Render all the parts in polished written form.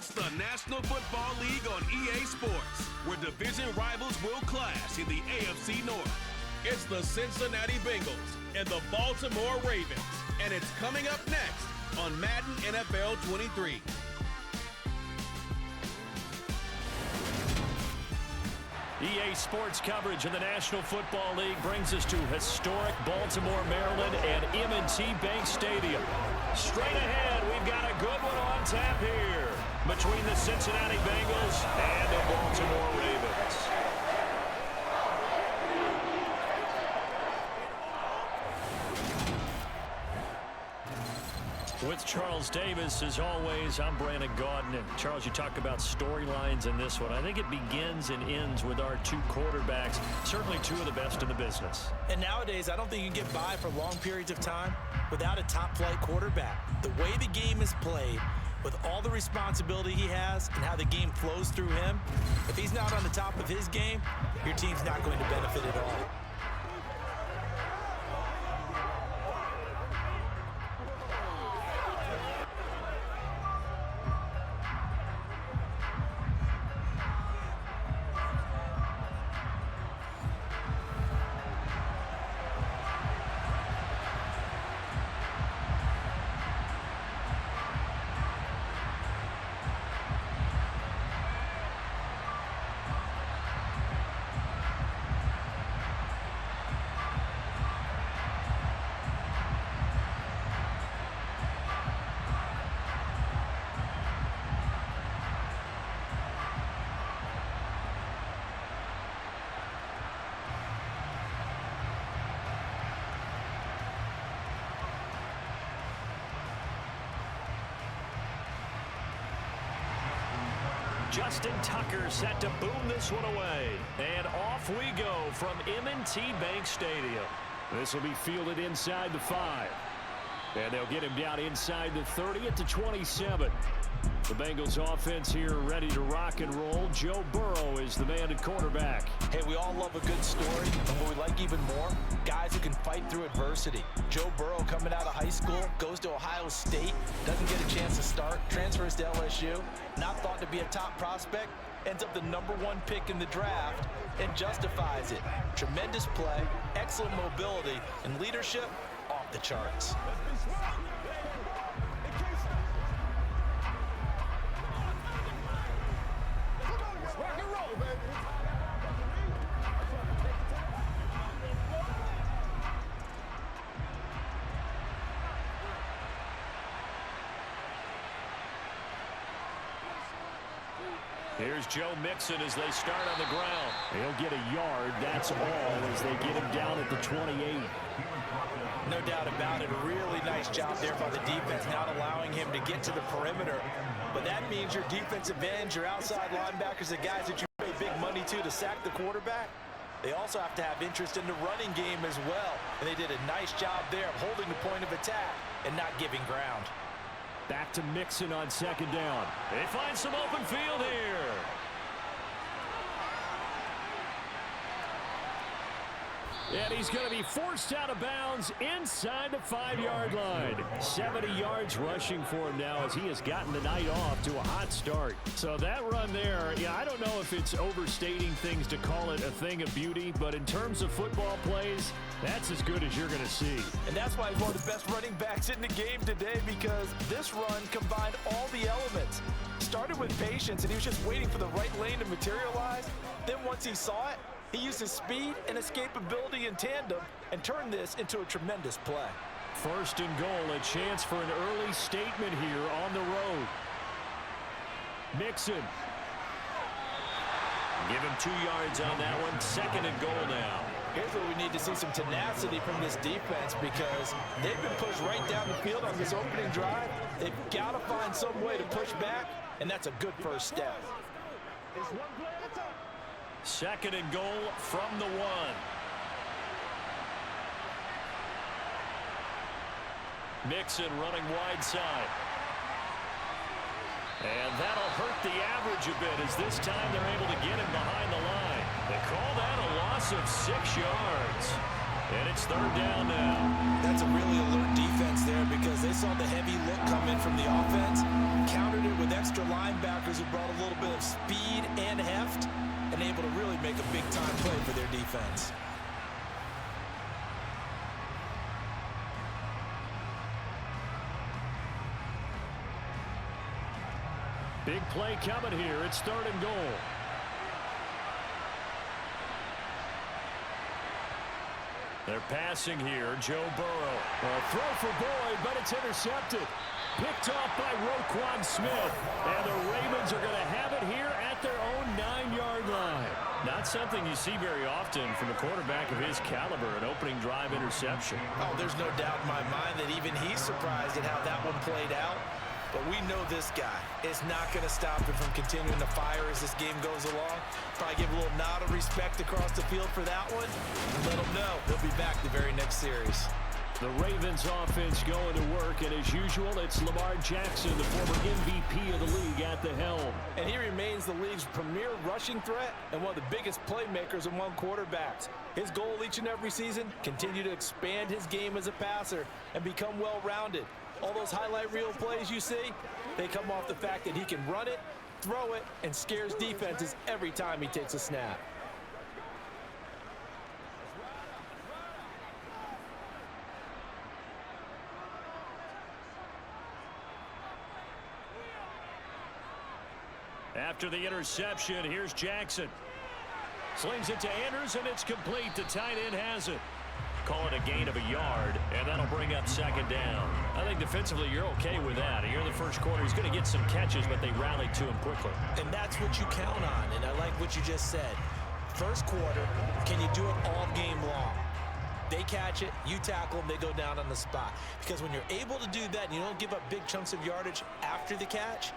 It's the National Football League on EA Sports, where division rivals will clash in the AFC North. It's the Cincinnati Bengals and the Baltimore Ravens, and it's coming up next on Madden NFL 23. EA Sports coverage of the National Football League brings us to historic Baltimore, Maryland, and M&T Bank Stadium. Straight ahead, we've got a good one on tap here between the Cincinnati Bengals and the Baltimore Ravens. With Charles Davis, as always, I'm Brandon Gaudin. And Charles, you talk about storylines in this one. I think it begins and ends with our two quarterbacks, certainly two of the best in the business. And nowadays, I don't think you can get by for long periods of time without a top-flight quarterback. The way the game is played, with all the responsibility he has and how the game flows through him, if he's not on the top of his game, your team's not going to benefit at all. Justin Tucker set to boom this one away. And off we go from M&T Bank Stadium. This will be fielded inside the 5. And they'll get him down inside the 30 at the 27. The Bengals offense here ready to rock and roll. Joe Burrow is the man at quarterback. Hey, we all love a good story, and what we like even more, guys who can fight through adversity. Joe Burrow coming out of high school, goes to Ohio State, doesn't get a chance to start, transfers to LSU, not thought to be a top prospect, ends up the #1 pick in the draft, and justifies it. Tremendous play, excellent mobility, and leadership off the charts. Here's Joe Mixon as they start on the ground. He'll get a yard, that's all, as they get him down at the 28. No doubt about it. A really nice job there by the defense, not allowing him to get to the perimeter. But that means your defensive ends, your outside linebackers, the guys that you pay big money to sack the quarterback, they also have to have interest in the running game as well. And they did a nice job there of holding the point of attack and not giving ground. Back to Mixon on second down. They find some open field here. And he's going to be forced out of bounds inside the 5-yard line. 70 yards rushing for him now as he has gotten the night off to a hot start. So that run there, yeah, I don't know if it's overstating things to call it a thing of beauty, but in terms of football plays, that's as good as you're going to see. And that's why he's one of the best running backs in the game today, because this run combined all the elements. Started with patience, and he was just waiting for the right lane to materialize. Then once he saw it, he used his speed and escapability in tandem and turned this into a tremendous play. First and goal, a chance for an early statement here on the road. Mixon. Give him 2 yards on that one. Second and goal now. Here's where we need to see some tenacity from this defense, because they've been pushed right down the field on this opening drive. They've got to find some way to push back, and that's a good first step. Second and goal from the 1. Mixon running wide side. And that'll hurt the average a bit, as this time they're able to get him behind the line. They call that a loss of 6 yards. And it's third down now. That's a really alert defense there because they saw the heavy look come in from the offense, countered it with extra linebackers who brought a little bit of speed and heft, and able to really make a big-time play for their defense. Big play coming here. It's third and goal. They're passing here. Joe Burrow. A throw for Boyd, but it's intercepted. Picked off by Roquan Smith. And the Ravens are going to have it here at their own 9-yard line. Not something you see very often from a quarterback of his caliber, an opening drive interception. Oh, there's no doubt in my mind that even he's surprised at how that one played out. But we know this guy is not going to stop him from continuing to fire as this game goes along. Probably give a little nod of respect across the field for that one. And let him know he'll be back the very next series. The Ravens offense going to work, and as usual, it's Lamar Jackson, the former MVP of the league, at the helm. And he remains the league's premier rushing threat and one of the biggest playmakers among quarterbacks. His goal each and every season, continue to expand his game as a passer and become well-rounded. All those highlight reel plays you see, they come off the fact that he can run it, throw it, and scares defenses every time he takes a snap. After the interception, here's Jackson. Slings it to Andrews, and it's complete. The tight end has it. Call it a gain of a yard, and that'll bring up second down. I think defensively you're okay with that. Here in the first quarter, he's going to get some catches, but they rallied to him quickly. And that's what you count on, and I like what you just said. First quarter, can you do it all game long? They catch it, you tackle them, they go down on the spot. Because when you're able to do that and you don't give up big chunks of yardage after the catch,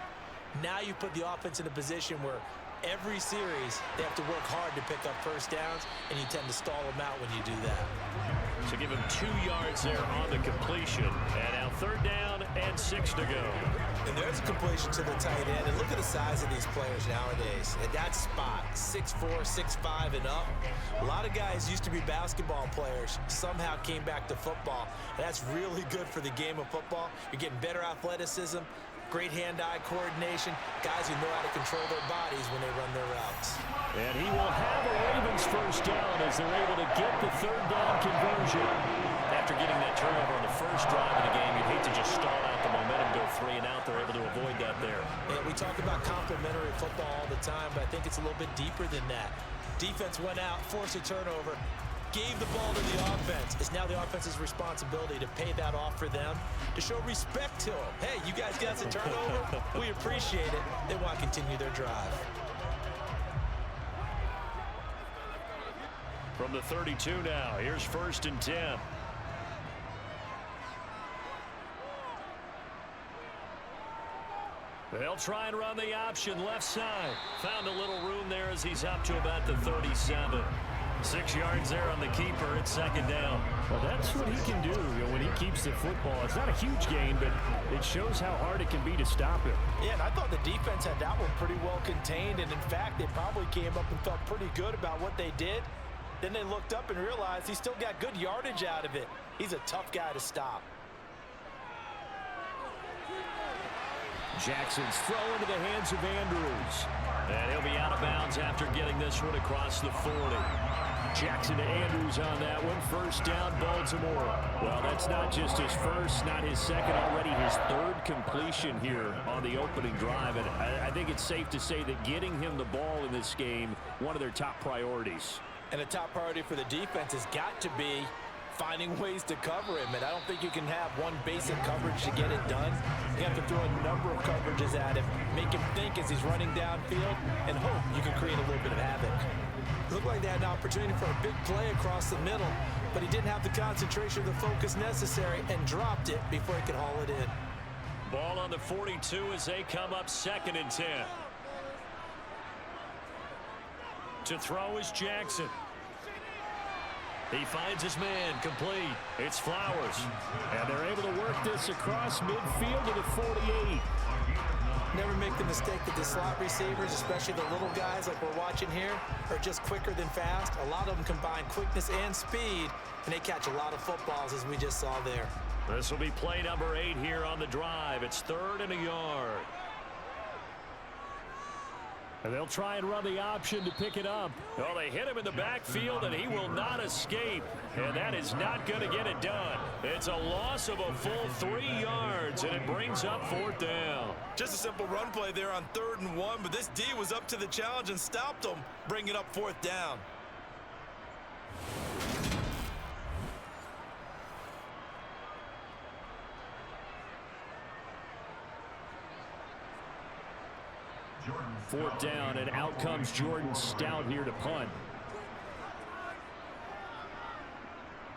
now you put the offense in a position where every series they have to work hard to pick up first downs, and you tend to stall them out when you do that. So give him 2 yards there on the completion. And now third down and 6 to go. And there's a completion to the tight end. And look at the size of these players nowadays. At that spot, 6'4", 6'5", and up. A lot of guys used to be basketball players, somehow came back to football. And that's really good for the game of football. You're getting better athleticism, great hand-eye coordination, guys who know how to control their bodies when they run their routes. And he will have a Ravens first down as they're able to get the third down conversion. After getting that turnover on the first drive of the game, you'd hate to just stall out the momentum, go 3 and out. They're able to avoid that there. Yeah, we talk about complementary football all the time, but I think it's a little bit deeper than that. Defense went out, forced a turnover, gave the ball to the offense. It's now the offense's responsibility to pay that off for them, to show respect to them. Hey, you guys got some turnover? We appreciate it. They want to continue their drive. From the 32 now, here's 1st and 10. They'll try and run the option left side. Found a little room there as he's up to about the 37. 6 yards there on the keeper. It's second down. Well, that's what he can do, when he keeps the football. It's not a huge gain, but it shows how hard it can be to stop him. Yeah, and I thought the defense had that one pretty well contained, and in fact, they probably came up and felt pretty good about what they did. Then they looked up and realized he still got good yardage out of it. He's a tough guy to stop. Jackson's throw into the hands of Andrews. And he'll be out of bounds after getting this one across the 40. Jackson to Andrews on that one. First down, Baltimore. Well, that's not just his first, not his second, already his third completion here on the opening drive. And I think it's safe to say that getting him the ball in this game, one of their top priorities. And a top priority for the defense has got to be finding ways to cover him. And I don't think you can have one basic coverage to get it done. You have to throw a number of coverages at him, make him think as he's running downfield, and hope you can create a little bit of havoc. Looked like they had an opportunity for a big play across the middle, but he didn't have the concentration or the focus necessary and dropped it before he could haul it in. Ball on the 42 as they come up 2nd and 10. To throw is Jackson. He finds his man, complete. It's Flowers. And they're able to work this across midfield to the 48. Never make the mistake that the slot receivers, especially the little guys like we're watching here, are just quicker than fast. A lot of them combine quickness and speed, and they catch a lot of footballs, as we just saw there. This will be play number 8 here on the drive. It's 3rd and a yard. And they'll try and run the option to pick it up. Well, they hit him in the backfield, and he will not escape. And that is not going to get it done. It's a loss of a full 3 yards, and it brings up 4th down. Just a simple run play there on 3rd and 1, but this D was up to the challenge and stopped them, bringing up 4th down. Fourth down, and out comes Jordan Stout here to punt.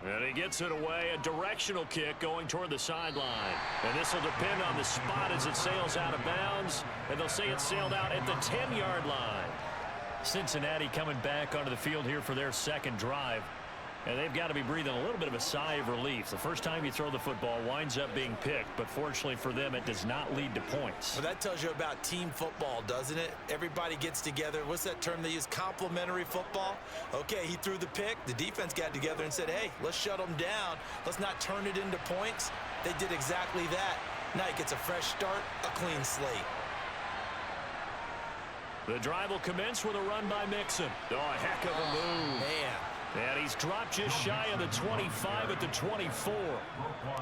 And he gets it away, a directional kick going toward the sideline. And this will depend on the spot as it sails out of bounds. And they'll say it sailed out at the 10-yard line. Cincinnati coming back onto the field here for their second drive. And they've got to be breathing a little bit of a sigh of relief. The first time you throw the football winds up being picked, but fortunately for them, it does not lead to points. Well, that tells you about team football, doesn't it? Everybody gets together. What's that term they use? Complementary football? Okay, he threw the pick. The defense got together and said, hey, let's shut them down. Let's not turn it into points. They did exactly that. Now he gets a fresh start, a clean slate. The drive will commence with a run by Mixon. Oh, a heck of a move. Man. And he's dropped just shy of the 25 at the 24.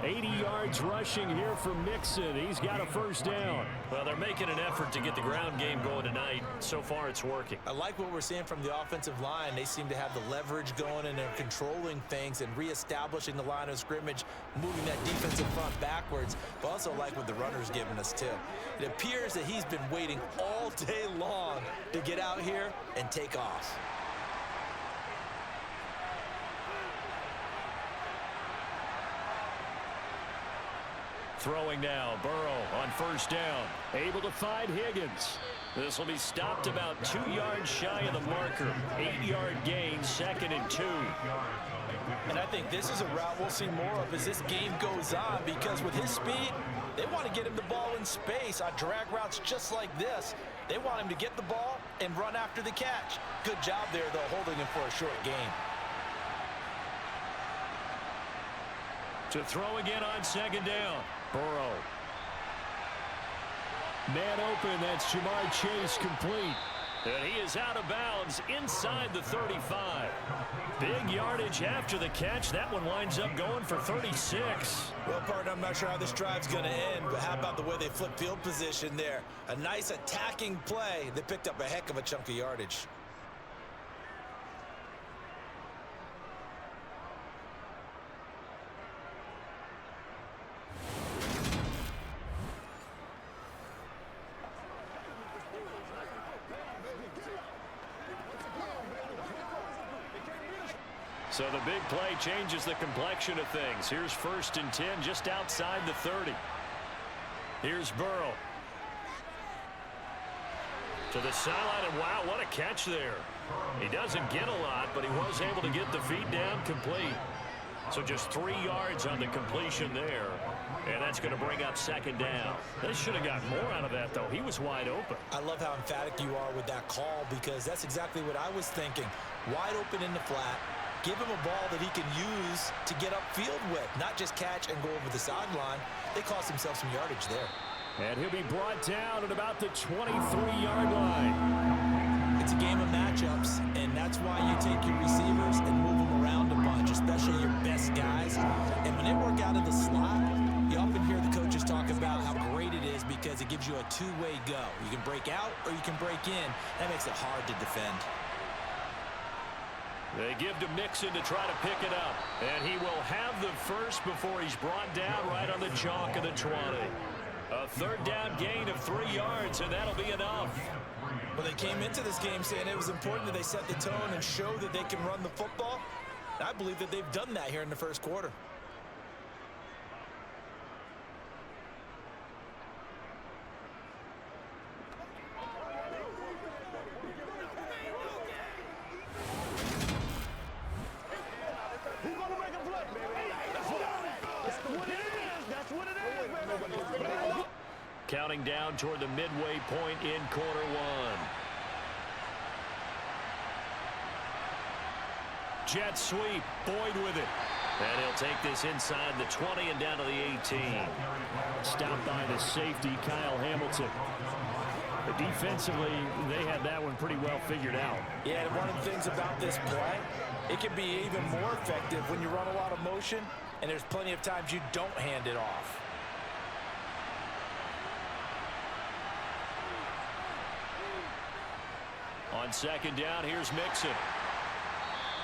80 yards rushing here from Mixon. He's got a first down. Well, they're making an effort to get the ground game going tonight. So far, it's working. I like what we're seeing from the offensive line. They seem to have the leverage going, and they're controlling things and reestablishing the line of scrimmage, moving that defensive front backwards. But also like what the runner's giving us, too. It appears that he's been waiting all day long to get out here and take off. Throwing now, Burrow on first down, able to find Higgins. This will be stopped about 2 yards shy of the marker. 8-yard gain, 2nd and 2. And I think this is a route we'll see more of as this game goes on, because with his speed, they want to get him the ball in space on drag routes just like this. They want him to get the ball and run after the catch. Good job there, though, holding him for a short gain. To throw again on 2nd down. Burrow. Man open, that's Jamar Chase complete. And he is out of bounds inside the 35. Big yardage after the catch. That one winds up going for 36. Well, partner, I'm not sure how this drive's going to end, but how about the way they flip field position there? A nice attacking play. They picked up a heck of a chunk of yardage. So the big play changes the complexion of things. Here's 1st and 10 just outside the 30. Here's Burrow. To the sideline, and wow, what a catch there. He doesn't get a lot, but he was able to get the feet down complete. So just 3 yards on the completion there. And that's going to bring up 2nd down. They should have got more out of that, though. He was wide open. I love how emphatic you are with that call, because that's exactly what I was thinking. Wide open in the flat. Give him a ball that he can use to get upfield with, not just catch and go over the sideline. They cost themselves some yardage there. And he'll be brought down at about the 23-yard line. It's a game of matchups, and that's why you take your receivers and move them around a bunch, especially your best guys. And when they work out of the slot, you often hear the coaches talk about how great it is because it gives you a two-way go. You can break out or you can break in. That makes it hard to defend. They give to Mixon to try to pick it up. And he will have the first before he's brought down right on the chalk of the 20. A 3rd down gain of 3 yards, and that'll be enough. Well, they came into this game saying it was important that they set the tone and show that they can run the football. And I believe that they've done that here in the first quarter. Counting down toward the midway point in quarter one. Jet sweep. Boyd with it. And he'll take this inside the 20 and down to the 18. Stopped by the safety, Kyle Hamilton. But defensively, they had that one pretty well figured out. Yeah, and one of the things about this play, it can be even more effective when you run a lot of motion, and there's plenty of times you don't hand it off. On second down, here's Mixon.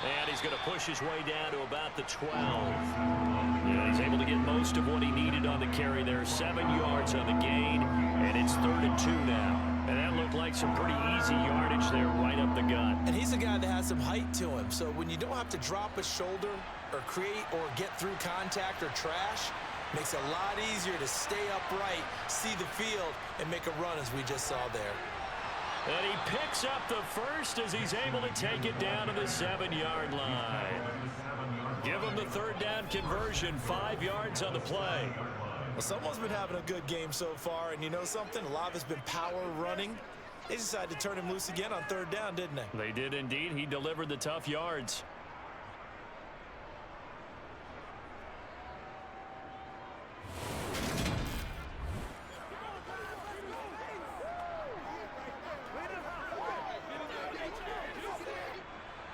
And he's going to push his way down to about the 12. Yeah, he's able to get most of what he needed on the carry there. 7 yards on the gain, and it's 3rd and 2 now. And that looked like some pretty easy yardage there right up the gut. And he's a guy that has some height to him, so when you don't have to drop a shoulder or create or get through contact or trash, makes it a lot easier to stay upright, see the field, and make a run as we just saw there. And he picks up the first as he's able to take it down to the 7-yard line. Give him the 3rd down conversion, 5 yards on the play. Well, someone's been having a good game so far, and you know something? A lot of it's been power running. They decided to turn him loose again on 3rd down, didn't they? They did indeed. He delivered the tough yards.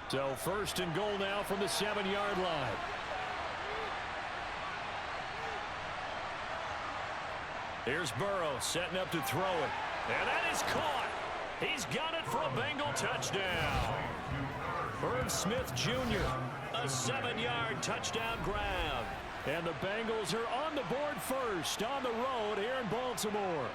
So 1st and goal now from the 7-yard line. Here's Burrow setting up to throw it. And that is caught. He's got it for a Bengal touchdown. Irv Smith Jr., a 7-yard touchdown grab. And the Bengals are on the board first on the road here in Baltimore.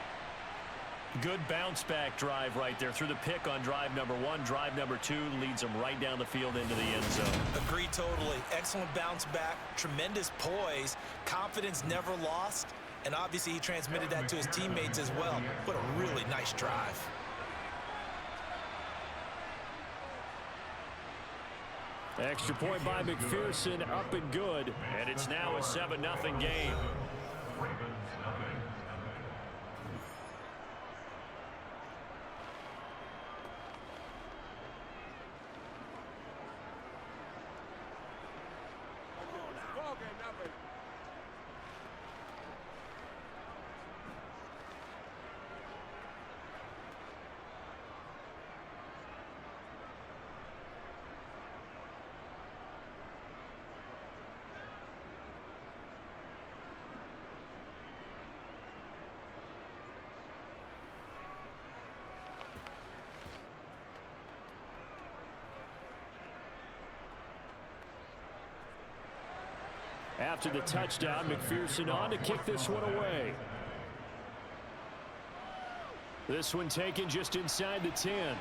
Good bounce-back drive right there through the pick on drive number 1. Drive number 2 leads them right down the field into the end zone. Agree totally. Excellent bounce back, tremendous poise, confidence never lost, and obviously he transmitted that to his teammates as well. What a really nice drive. Extra point by McPherson, up and good, and it's now a 7-0 game. After the touchdown, McPherson on to kick this one away. This one taken just inside the 10.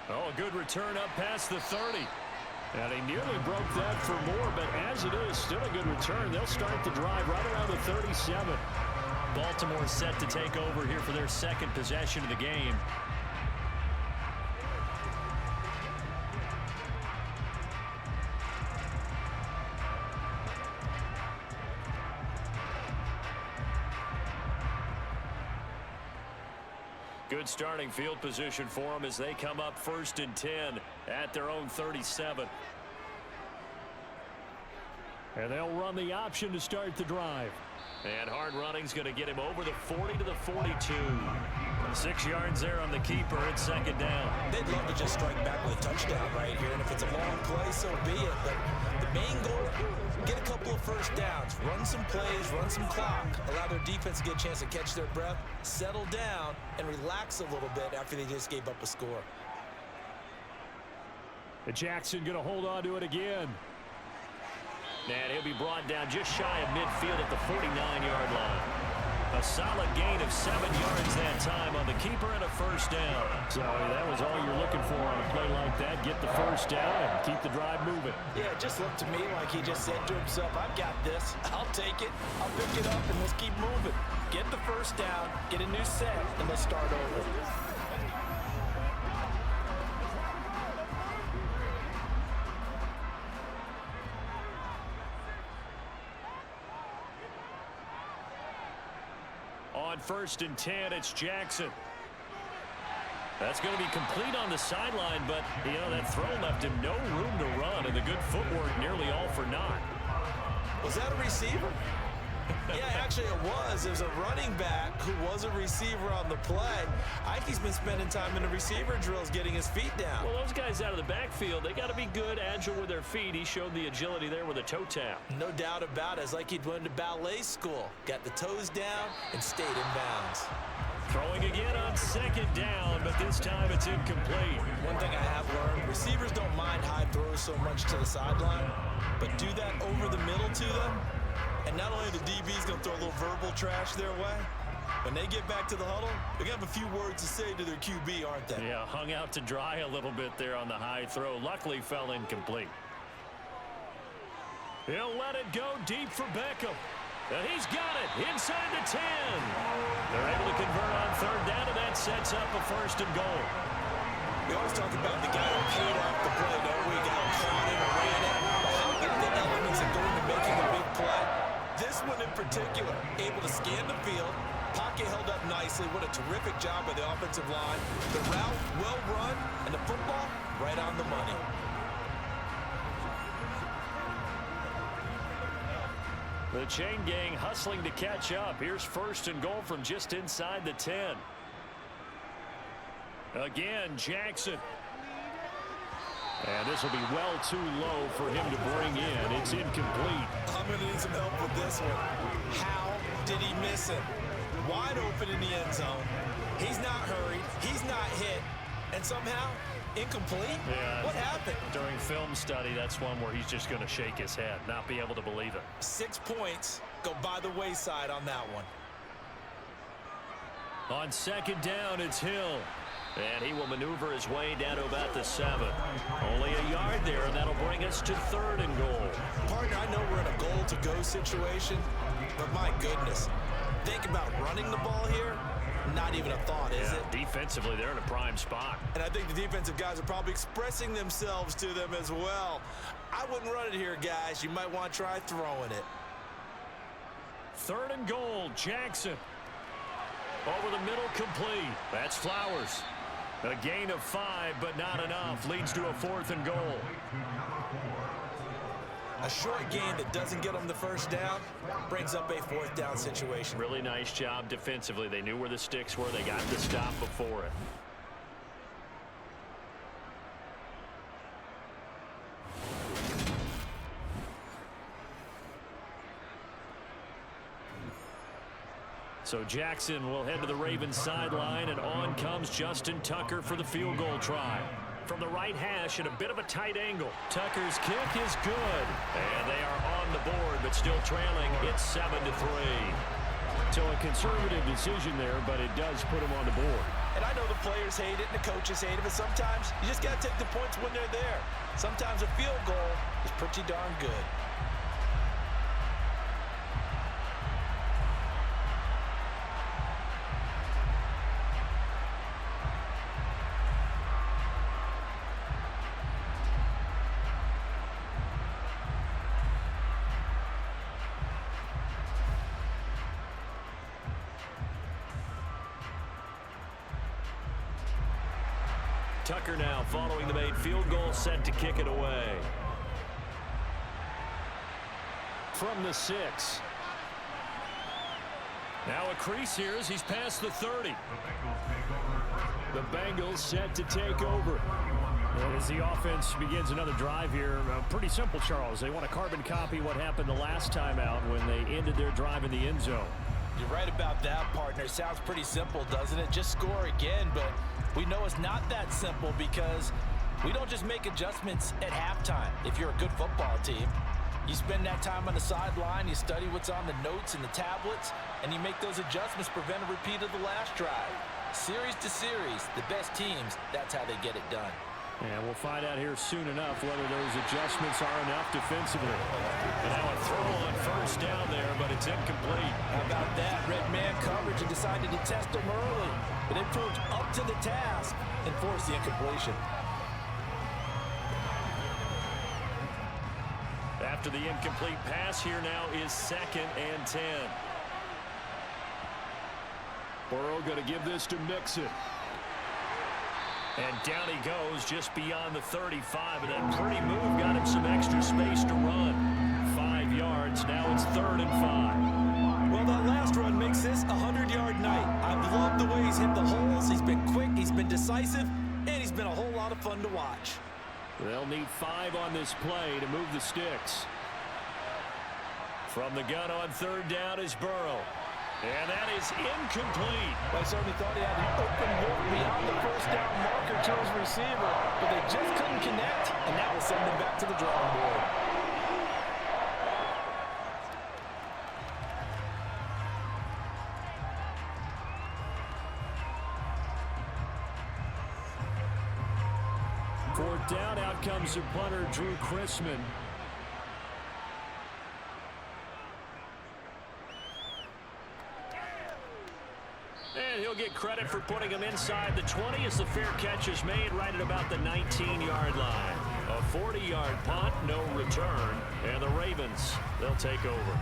Oh, a good return up past the 30. And he nearly broke that for more, but as it is, still a good return. They'll start the drive right around the 37. Baltimore set to take over here for their 2nd possession of the game. Good starting field position for them as they come up 1st and 10 at their own 37. And they'll run the option to start the drive. And hard running's going to get him over the 40 to the 42. 6 yards there on the keeper at 2nd down. They'd love to just strike back with a touchdown right here, and if it's a long play, so be it. But the main goal, get a couple of 1st downs, run some plays, run some clock, allow their defense to get a chance to catch their breath, settle down, and relax a little bit after they just gave up a score. Jackson going to hold on to it again. And he'll be brought down just shy of midfield at the 49-yard line. A solid gain of 7 yards that time on the keeper and a 1st down. So that was all you're looking for on a play like that. Get the 1st down and keep the drive moving. Yeah, it just looked to me like he just said to himself, I've got this. I'll take it. I'll pick it up, and let's keep moving. Get the 1st down, get a new set, and let's start over. On on 1st and 10. It's Jackson. That's going to be complete on the sideline, but, that throw left him no room to run, and the good footwork nearly all for naught. Was that a receiver? Yeah, actually it was. There's a running back who was a receiver on the play. Ike's been spending time in the receiver drills getting his feet down. Well, those guys out of the backfield, they got to be good, agile with their feet. He showed the agility there with a toe tap. No doubt about it. It's like he'd went to ballet school. Got the toes down and stayed in bounds. Throwing again on 2nd down, but this time it's incomplete. One thing I have learned, receivers don't mind high throws so much to the sideline, but do that over the middle to them, and not only are the DBs going to throw a little verbal trash their way, when they get back to the huddle, they're going to have a few words to say to their QB, aren't they? Yeah, hung out to dry a little bit there on the high throw. Luckily fell incomplete. He'll let it go deep for Beckham. And he's got it inside the 10. They're able to convert on 3rd down, and that sets up a 1st and goal. We always talk about the guy who paid off the play, don't we? Got caught it or ran it. How are the elements that go into making a big play? This one in particular, able to scan the field. Pocket held up nicely. What a terrific job by the offensive line. The route, well run, and the football, right on the money. The chain gang hustling to catch up. Here's 1st and goal from just inside the 10. Again, Jackson. And this will be well too low for him to bring in. It's incomplete. I'm going to need some help with this one. How did he miss it? Wide open in the end zone. He's not hurried. He's not hit. And somehow, incomplete? Yeah. What happened? During film study, that's one where he's just going to shake his head, not be able to believe it. 6 points go by the wayside on that one. On 2nd down, it's Hill. And he will maneuver his way down to about the 7. Only a yard there, and that'll bring us to 3rd and goal. Partner, I know we're in a goal-to-go situation, but my goodness, think about running the ball here. Not even a thought, is it? Defensively, they're in a prime spot. And I think the defensive guys are probably expressing themselves to them as well. I wouldn't run it here, guys. You might want to try throwing it. 3rd and goal, Jackson. Over the middle, complete. That's Flowers. A gain of 5, but not enough. Leads to a 4th and goal. A short gain that doesn't get them the 1st down brings up a 4th down situation. Really nice job defensively. They knew where the sticks were. They got the stop before it. So Jackson will head to the Ravens sideline, and on comes Justin Tucker for the field goal try. From the right hash at a bit of a tight angle. Tucker's kick is good. And they are on the board, but still trailing. It's 7-3. So a conservative decision there, but it does put him on the board. And I know the players hate it and the coaches hate it, but sometimes you just got to take the points when they're there. Sometimes a field goal is pretty darn good. Tucker now following the made field goal, set to kick it away. From the 6. Now a crease here as he's past the 30. The Bengals set to take over. And as the offense begins another drive here, pretty simple, Charles. They want to carbon copy what happened the last time out when they ended their drive in the end zone. You're right about that, partner. It sounds pretty simple, doesn't it? Just score again, but we know it's not that simple because we don't just make adjustments at halftime. If you're a good football team, you spend that time on the sideline, you study what's on the notes and the tablets, and you make those adjustments, prevent a repeat of the last drive. Series to series, the best teams, that's how they get it done. And we'll find out here soon enough whether those adjustments are enough defensively. And now a throw on 1st down there, but it's incomplete. How about that? Red man coverage and decided to test them early. But they proved up to the task and forced the incompletion. After the incomplete pass, here now is 2nd and 10. Burrow going to give this to Mixon. And down he goes just beyond the 35. And that pretty move got him some extra space to run. 5 yards. Now it's 3rd and 5. Well, that last run makes this a 100-yard night. I've loved the way he's hit the holes. He's been quick. He's been decisive. And he's been a whole lot of fun to watch. They'll need 5 on this play to move the sticks. From the gun on 3rd down is Burrow. And that is incomplete. I certainly thought he had an open look beyond the 1st down marker to his receiver, but they just couldn't connect, and that will send them back to the drawing board. Fourth down, out comes the punter, Drew Chrisman. And he'll get credit for putting him inside the 20 as the fair catch is made right at about the 19-yard line. A 40-yard punt, no return, and the Ravens, they'll take over.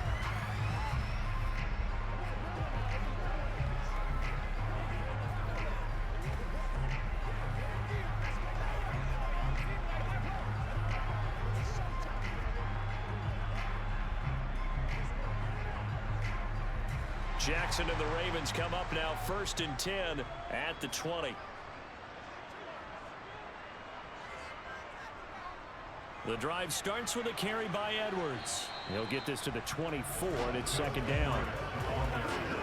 Jackson and the Ravens come up now 1st and 10 at the 20. The drive starts with a carry by Edwards. He'll get this to the 24, and it's 2nd down.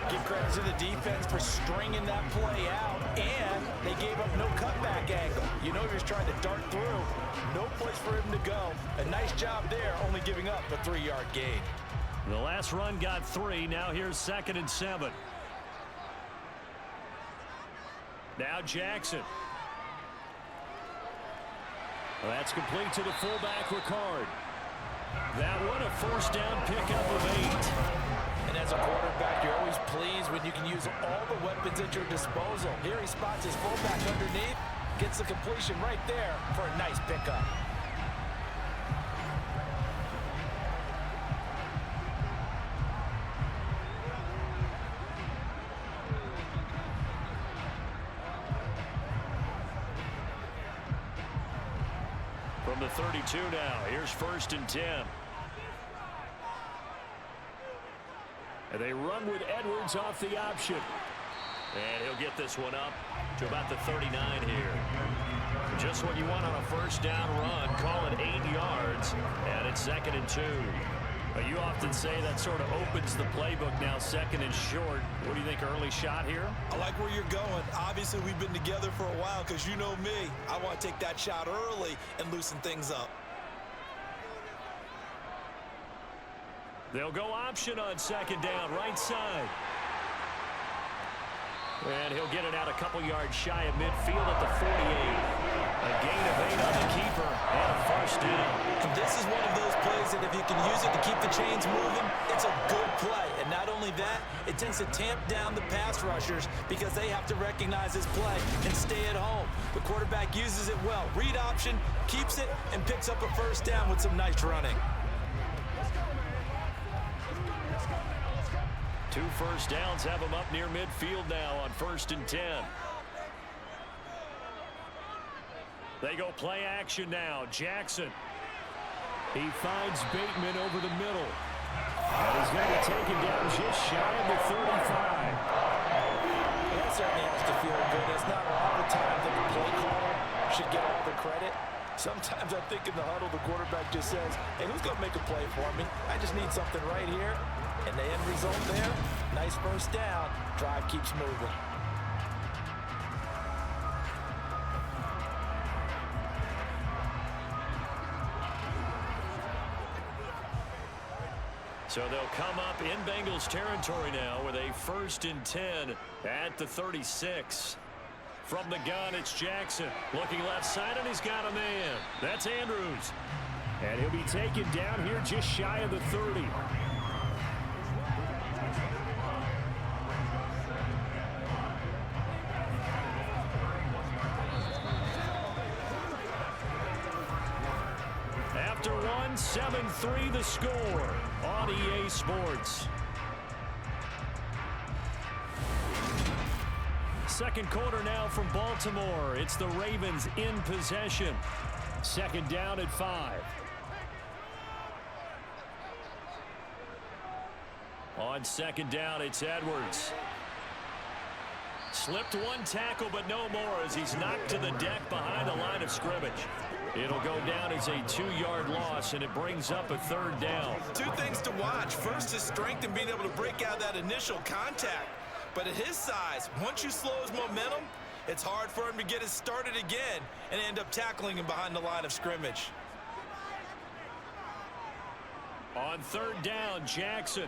Give credit to the defense for stringing that play out, and they gave up no cutback angle. You know he was trying to dart through. No place for him to go. A nice job there, only giving up a 3-yard gain. The last run got 3. Now here's 2nd and 7. Now Jackson. Well, that's complete to the fullback, Ricard. That one a 1st down pickup of 8. And as a quarterback, you're always pleased when you can use all the weapons at your disposal. Here he spots his fullback underneath, gets the completion right there for a nice pickup. From the 32 now, here's 1st and 10. And they run with Edwards off the option. And he'll get this one up to about the 39 here. Just what you want on a 1st down run. Call it 8 yards, and it's 2nd and 2. But you often say that sort of opens the playbook now, 2nd and short. What do you think, early shot here? I like where you're going. Obviously, we've been together for a while because you know me. I want to take that shot early and loosen things up. They'll go option on 2nd down, right side. And he'll get it out a couple yards shy of midfield at the 48. A gain of 8 on the keeper and a 1st down. And this is one of those plays that if you can use it to keep the chains moving, it's a good play. And not only that, it tends to tamp down the pass rushers because they have to recognize his play and stay at home. The quarterback uses it well. Read option, keeps it, and picks up a 1st down with some nice running. 2 1st downs have him up near midfield now on 1st and 10. They go play action now. Jackson. He finds Bateman over the middle. And he's going to take it down just shy of the 35. That certainly has to feel good. It's not all the time that the play caller should get all the credit. Sometimes I think in the huddle, the quarterback just says, hey, who's going to make a play for me? I just need something right here. And the end result there, nice 1st down. Drive keeps moving. So they'll come up in Bengals territory now with a 1st and 10 at the 36. From the gun, it's Jackson. Looking left side, and he's got a man. That's Andrews. And he'll be taken down here just shy of the 30. After one, 7-3 the score on EA Sports. Second quarter now from Baltimore. It's the Ravens in possession. Second down at 5. On second down, it's Edwards. Slipped one tackle, but no more as he's knocked to the deck behind the line of scrimmage. It'll go down as a 2-yard loss, and it brings up a third down. Two things to watch. First, his strength in being able to break out that initial contact. But at his size, once you slow his momentum, it's hard for him to get it started again and end up tackling him behind the line of scrimmage. On third down, Jackson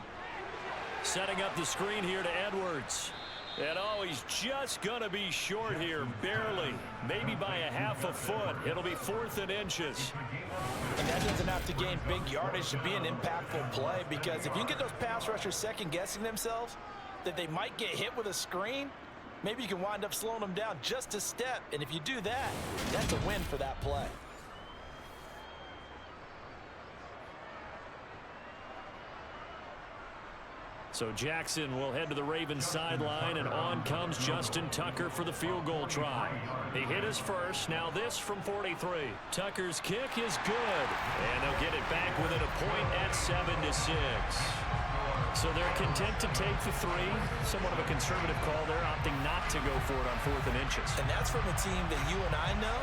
setting up the screen here to Edwards. And oh, he's just going to be short here, barely, maybe by a half a foot. It'll be 4th and inches. And that doesn't have to gain big yardage to be an impactful play, because if you can get those pass rushers second-guessing themselves that they might get hit with a screen, maybe you can wind up slowing them down just a step. And if you do that, that's a win for that play. So Jackson will head to the Ravens sideline, and on comes Justin Tucker for the field goal try. He hit his first. Now this from 43. Tucker's kick is good, and they'll get it back within a point at 7-6. So they're content to take the 3. Somewhat of a conservative call. They're opting not to go for it on 4th and inches. And that's from a team that you and I know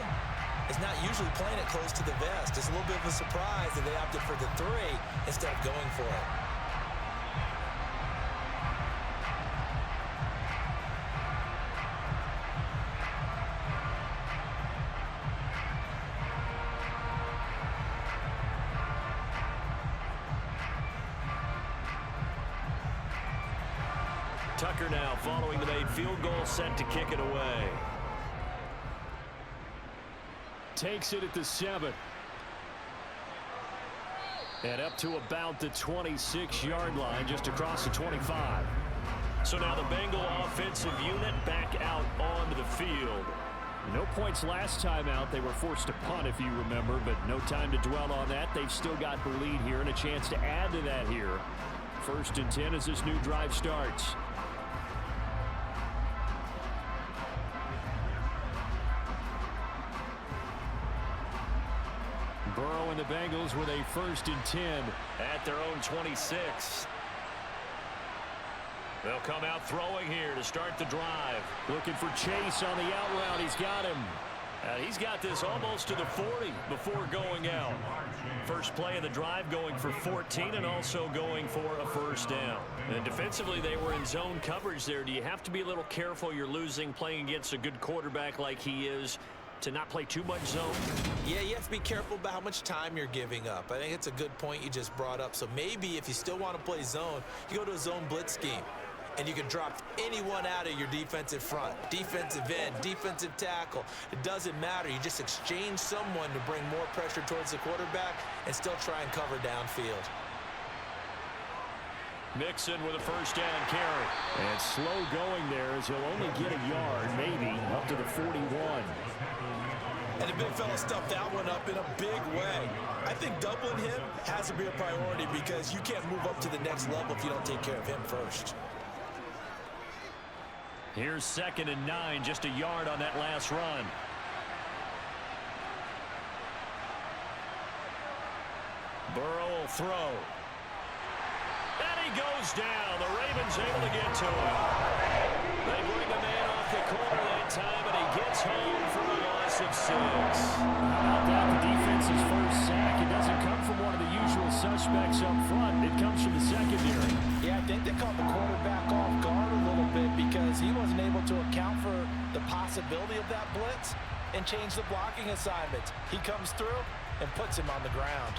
is not usually playing it close to the vest. It's a little bit of a surprise that they opted for the 3 instead of going for it. Tucker now following the made field goal, set to kick it away. Takes it at the 7. And up to about the 26-yard line, just across the 25. So now the Bengal offensive unit back out onto the field. No points last time out. They were forced to punt, if you remember, but no time to dwell on that. They've still got the lead here and a chance to add to that here. 1st and 10 as this new drive starts. Burrow and the Bengals with a 1st and 10 at their own 26. They'll come out throwing here to start the drive. Looking for Chase on the out route. He's got him. He's got this almost to the 40 before going out. First play of the drive going for 14 and also going for a 1st down. And defensively, they were in zone coverage there. Do you have to be a little careful? You're losing playing against a good quarterback like he is, to not play too much zone? Yeah, you have to be careful about how much time you're giving up. I think it's a good point you just brought up. So maybe if you still want to play zone, you go to a zone blitz scheme. And you can drop anyone out of your defensive front. Defensive end, defensive tackle. It doesn't matter. You just exchange someone to bring more pressure towards the quarterback and still try and cover downfield. Mixon with a 1st down carry. And slow going there as he'll only get a yard, maybe, up to the 41. And the big fella stuffed that one up in a big way. I think doubling him has to be a priority because you can't move up to the next level if you don't take care of him first. Here's 2nd and 9, just a yard on that last run. Burrow will throw. And he goes down. The Ravens able to get to him. They bring the man off the corner that time, and he gets home for a loss of 6. How about that? The defense's first sack. It doesn't come from one of the usual suspects up front. It comes from the secondary. Yeah, I think they caught the quarterback off guard a little bit because he wasn't able to account for the possibility of that blitz and change the blocking assignment. He comes through and puts him on the ground.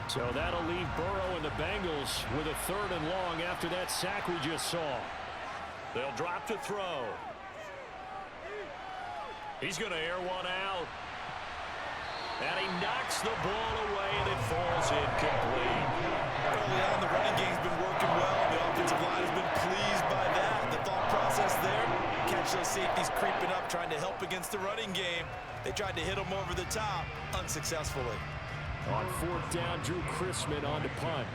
So that'll leave Burrow and the Bengals with a 3rd and long after that sack we just saw. They'll drop to throw. He's going to air one out. And he knocks the ball away, and it falls incomplete. Early on, the running game's been working well. The offensive line has been pleased by that. The thought process there, catch those safeties creeping up, trying to help against the running game. They tried to hit them over the top, unsuccessfully. On fourth down, Drew Chrisman on to punt.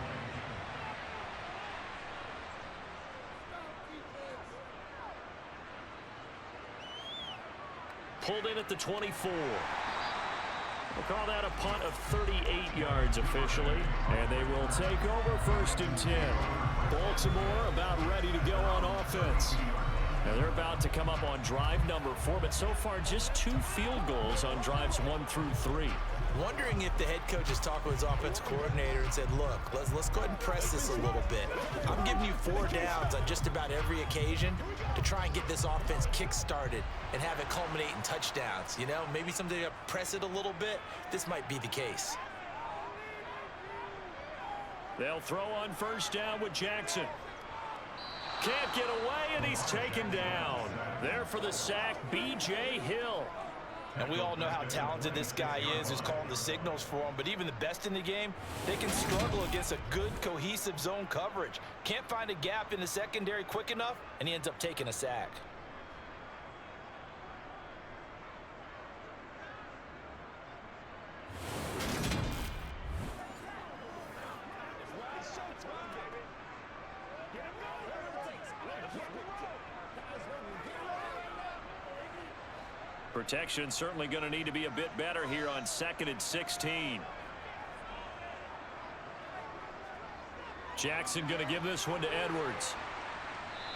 Pulled in at the 24. We'll call that a punt of 38 yards officially. And they will take over first and 10. Baltimore about ready to go on offense. Now they're about to come up on drive number 4, but so far just 2 field goals on drives 1 through 3. Wondering if the head coach has talked with his offensive coordinator and said, look, let's go ahead and press this a little bit. I'm giving you 4 downs on just about every occasion to try and get this offense kick-started and have it culminate in touchdowns. You know, maybe someday to press it a little bit. This might be the case. They'll throw on first down with Jackson. Can't get away, and he's taken down. There for the sack, B.J. Hill. And we all know how talented this guy is who's calling the signals for him, but even the best in the game, they can struggle against a good, cohesive zone coverage. Can't find a gap in the secondary quick enough, and he ends up taking a sack. Protection certainly going to need to be a bit better here on 2nd and 16. Jackson going to give this one to Edwards.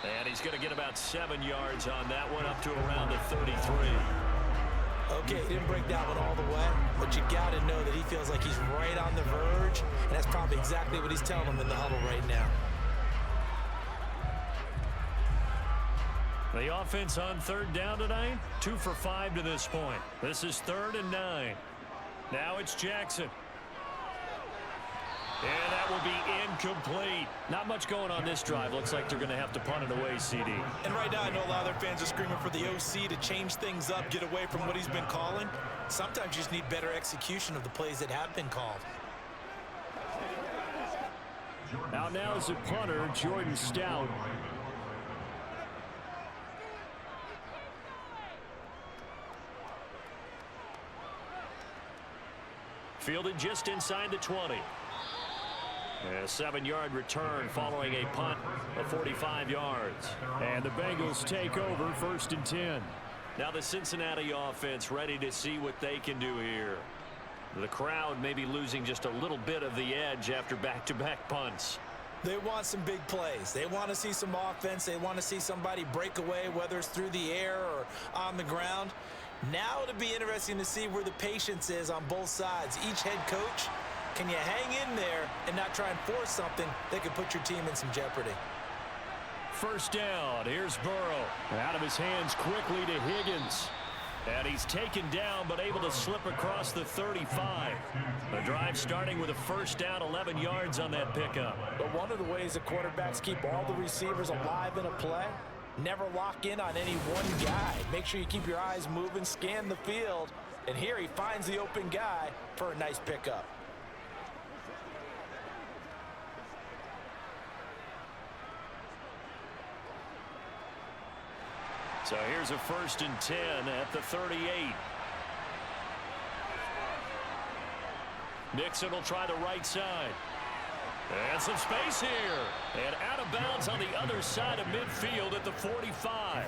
And he's going to get about 7 yards on that one, up to around the 33. Okay, he didn't break that one all the way, but you got to know that he feels like he's right on the verge, and that's probably exactly what he's telling them in the huddle right now. The offense on third down tonight, 2 for 5 to this point. This is 3rd and 9. Now it's Jackson. And that will be incomplete. Not much going on this drive. Looks like they're going to have to punt it away, CD. And right now I know a lot of their fans are screaming for the OC to change things up, get away from what he's been calling. Sometimes you just need better execution of the plays that have been called. Out now is the punter, Jordan Stout. Fielded just inside the 20. A 7-yard return following a punt of 45 yards. And the Bengals take over 1st and 10. Now the Cincinnati offense ready to see what they can do here. The crowd may be losing just a little bit of the edge after back-to-back punts. They want some big plays. They want to see some offense. They want to see somebody break away, whether it's through the air or on the ground. Now it'll be interesting to see where the patience is on both sides. Each head coach, can you hang in there and not try and force something that could put your team in some jeopardy? First down, here's Burrow. Out of his hands quickly to Higgins. And he's taken down but able to slip across the 35. The drive starting with a first down, 11 yards on that pickup. But one of the ways the quarterbacks keep all the receivers alive in a play, never lock in on any one guy. Make sure you keep your eyes moving, scan the field. And here he finds the open guy for a nice pickup. So here's a 1st and 10 at the 38. Nixon will try the right side. And some space here. And out of bounds on the other side of midfield at the 45.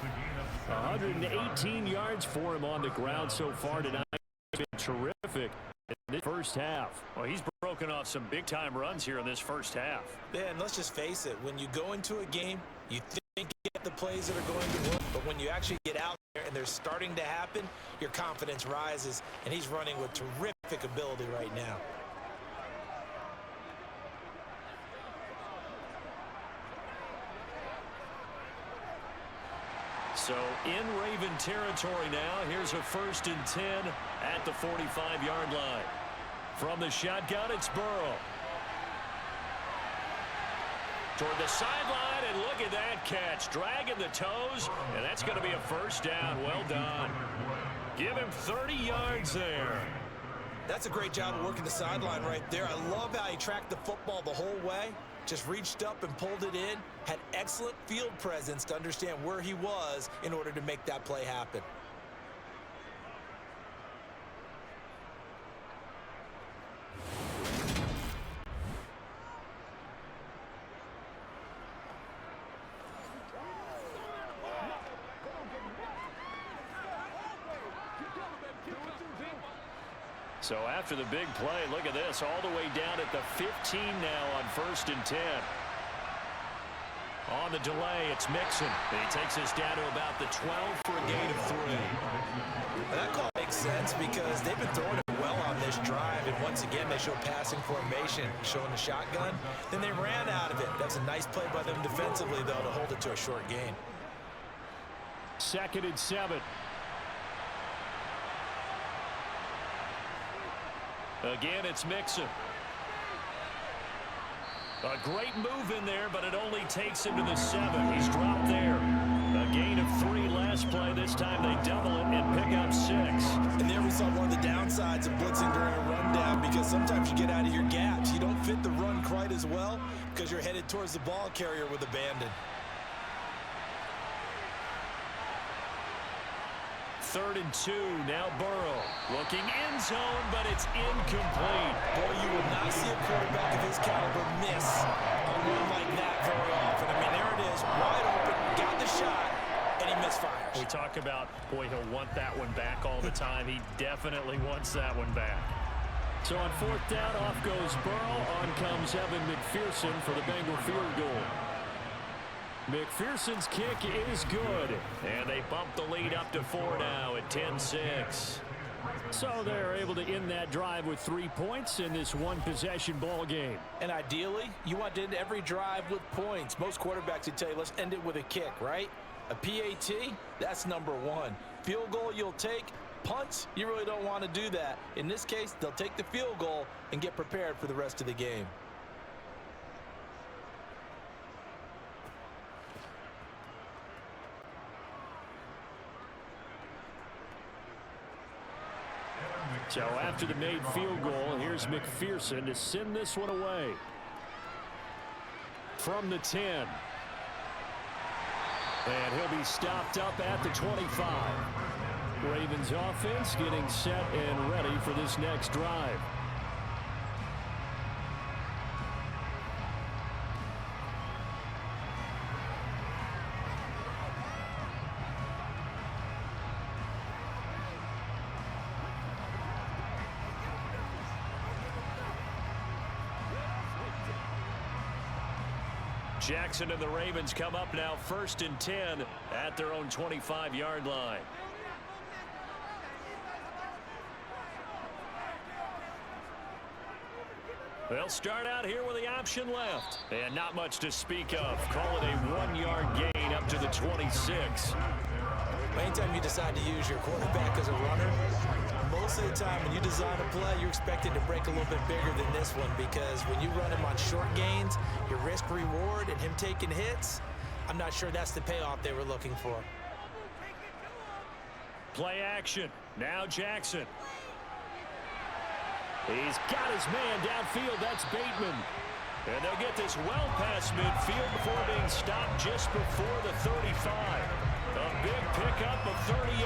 118 yards for him on the ground so far tonight. It's been terrific in the first half. Well, he's broken off some big-time runs here in this first half. Yeah, and let's just face it. When you go into a game, you think you get the plays that are going to work. But when you actually get out there and they're starting to happen, your confidence rises. And he's running with terrific ability right now. So in Raven territory now. Here's a 1st and 10 at the 45-yard line. From the shotgun, it's Burrow. Toward the sideline, and look at that catch. Dragging the toes, and that's going to be a first down. Well done. Give him 30 yards there. That's a great job of working the sideline right there. I love how he tracked the football the whole way. just reached up and pulled it in, had excellent field presence to understand where he was in order to make that play happen. So after the big play, look at this, all the way down at the 15 now on 1st and 10. On the delay, it's Mixon. He takes us down to about the 12 for a gain of 3. That call makes sense because they've been throwing it well on this drive, and once again they show passing formation, showing the shotgun. Then they ran out of it. That's a nice play by them defensively, though, to hold it to a short gain. 2nd and 7. Again, it's Mixon. A great move in there, but it only takes him to the 7. He's dropped there. A gain of 3 last play. This time they double it and pick up 6. And there we saw one of the downsides of blitzing during a rundown, because sometimes you get out of your gaps. You don't fit the run quite as well because you're headed towards the ball carrier with abandon. 3rd and 2. Now Burrow looking end zone, but it's incomplete. Boy, you will not see a quarterback of his caliber miss a run like that very often. I mean, there it is, wide open, got the shot, and he misfires. We talk about, boy, he'll want that one back all the time. He definitely wants that one back. So on 4th down, off goes Burrow. On comes Evan McPherson for the Bengal field goal. McPherson's kick is good, and they bump the lead up to 4 now at 10-6. So they're able to end that drive with 3 points in this one-possession ball game. And ideally, you want to end every drive with points. Most quarterbacks would tell you, let's end it with a kick, right? A PAT, that's number 1. Field goal you'll take. Punts, you really don't want to do that. In this case, they'll take the field goal and get prepared for the rest of the game. So after the made field goal, here's McPherson to send this one away. From the 10. And he'll be stopped up at the 25. Ravens offense getting set and ready for this next drive. Jackson and the Ravens come up now 1st and 10 at their own 25-yard line. They'll start out here with the option left. And not much to speak of. Call it a 1-yard gain up to the 26. Anytime you decide to use your quarterback as a runner, most of the time when you design a play, you're expected to break a little bit bigger than this one, because when you run him on short gains, your risk reward and him taking hits, I'm not sure that's the payoff they were looking for. Play action. Now Jackson. He's got his man downfield. That's Bateman. And they'll get this well past midfield before being stopped just before the 35. A big pickup of 38.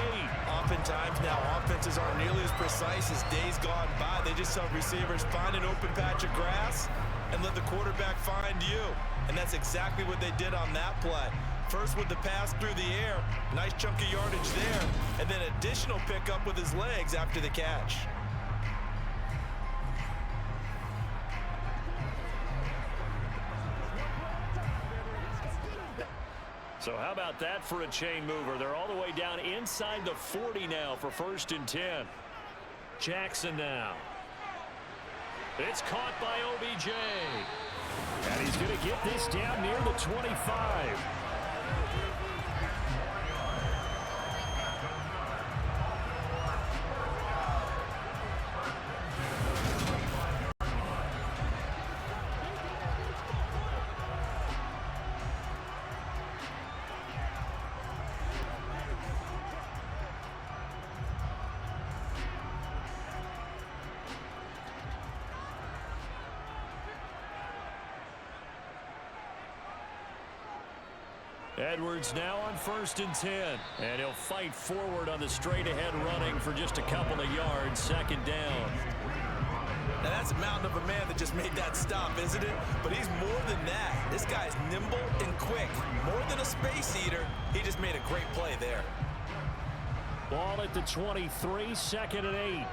Oftentimes now offenses aren't nearly as precise as days gone by. They just tell receivers, find an open patch of grass and let the quarterback find you. And that's exactly what they did on that play. First with the pass through the air, nice chunk of yardage there, and then additional pickup with his legs after the catch. So how about that for a chain mover? They're all the way down inside the 40 now for 1st and 10. Jackson now. It's caught by OBJ. And he's going to get this down near the 25. Edwards now on 1st and 10. And he'll fight forward on the straight-ahead running for just a couple of yards. 2nd down. Now that's a mountain of a man that just made that stop, isn't it? But he's more than that. This guy's nimble and quick. More than a space eater, he just made a great play there. Ball at the 23, 2nd and 8.